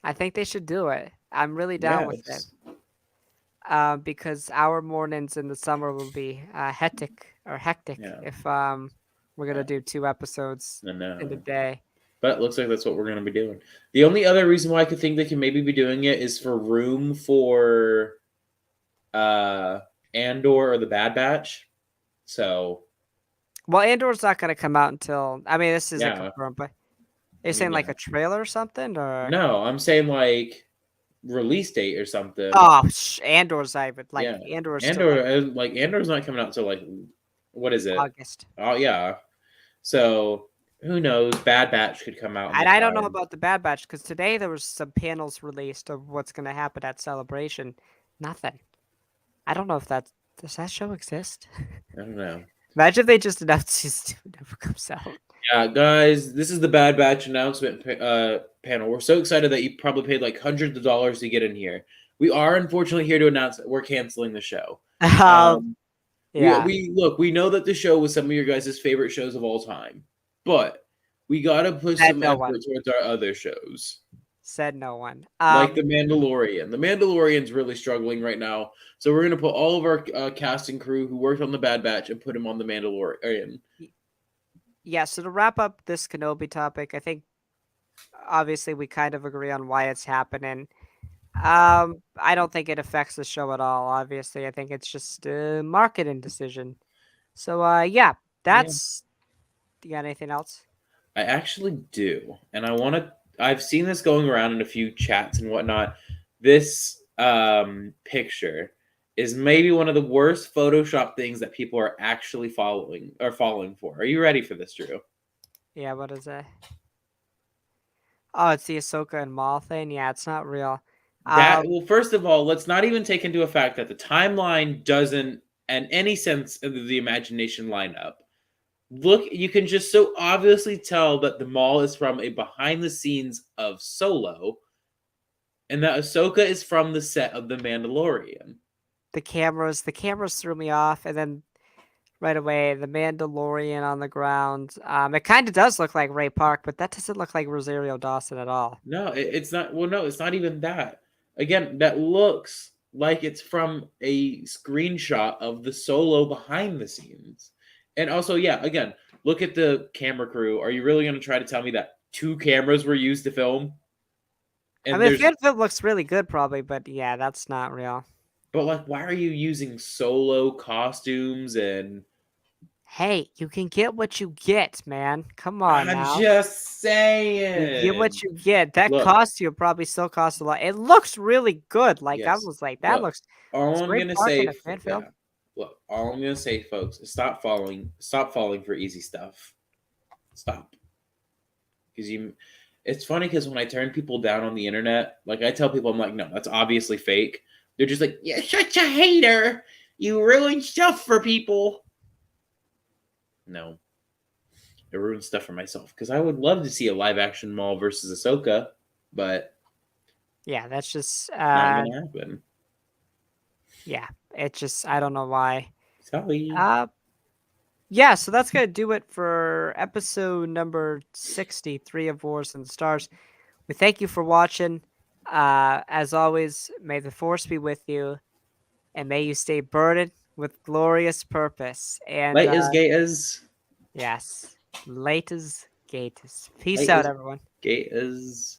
I think they should do it. I'm really down with it. Yes. Because our mornings in the summer will be hectic Yeah. if we're gonna do 2 episodes I in a know. day. But it looks like that's what we're going to be doing. The only other reason why I could think they can maybe be doing it is for room for uh Andor or the Bad Batch. So Well, Andor's not gonna come out until this isn't yeah, confirmed, but I you're mean saying like yeah. a trailer or something, or No, I'm saying like release date or something. oh, Andor's I would like Yeah, Andor's still like Andor's not coming out until like what is it? August. Oh yeah. So who knows? Bad Batch could come out in the And I don't know time. about the Bad Batch because today there was some panels released of what's gonna happen at Celebration. Nothing. I don't know if does that show exist? I don't know. Imagine if they just announced season 2 never comes out. Yeah, guys, this is the Bad Batch announcement panel. We're so excited that you probably paid like hundreds of dollars to get in here. We are unfortunately here to announce that we're canceling the show. Um, Um, yeah, we look. We know that the show was some of your guys' favorite shows of all time, but we gotta push said some no effort one. towards our other shows, Said no one. like The Mandalorian. The Mandalorian's really struggling right now, so we're gonna put all of our cast and crew who worked on the Bad Batch and put them on the Mandalorian. Yeah, so to wrap up this Kenobi topic, I think obviously we kind of agree on why it's happening. I don't think it affects the show at all. Obviously, I think it's just a marketing decision. So, yeah, Yeah. that's. You got anything else? I actually do, and I want to. I've seen this going around in a few chats and whatnot. This picture is maybe one of the worst Photoshop things that people are actually falling for. Are you ready for this, Drew? Yeah, what is it? Oh, it's the Ahsoka and Maul thing. Yeah, it's not real. Well, first of all, let's not even take into effect that the timeline doesn't, in any sense of the imagination, line up. Look, you can just so obviously tell that the mall is from a behind the scenes of Solo, and that Ahsoka is from the set of The Mandalorian. the cameras threw me off, and then right away the Mandalorian on the ground. It kind of does look like Ray Park, but that doesn't look like Rosario Dawson at all. No, it's not. Well, no, it's not even that. Again, that looks like it's from a screenshot of the Solo behind the scenes. And also, yeah, again, look at the camera crew. Are you really going to try to tell me that two cameras were used to film? And there's, Fan film looks really good, probably, but yeah, that's not real. but like, why are you using Solo costumes and? Hey, you can get what you get, man. Come on I'm now. just You get what saying. you get. That Look, costume probably still costs a lot. It looks really good. Like I yes. was like, that Look, looks. all It's I'm Ray gonna Park in say, a fan yeah. film. Look, all I'm gonna say, folks, is stop falling for easy stuff. Stop, because you. It's funny because when I turn people down on the internet, like I tell people, I'm like, no, that's obviously fake. They're just like, you're such a hater. You ruin stuff for people. No, I ruined stuff for myself because I would love to see a live action Maul versus Ahsoka, but Yeah, that's just. not gonna happen. Yeah, it just. I don't know why. Sorry. Yeah, so that's gonna do it for episode number 63 of Wars and the Stars. We thank you for watching. As always, may the force be with you, and may you stay burdened with glorious purpose. And Light as gay as. yes, latest gatest. Peace Light out, as everyone. gay as.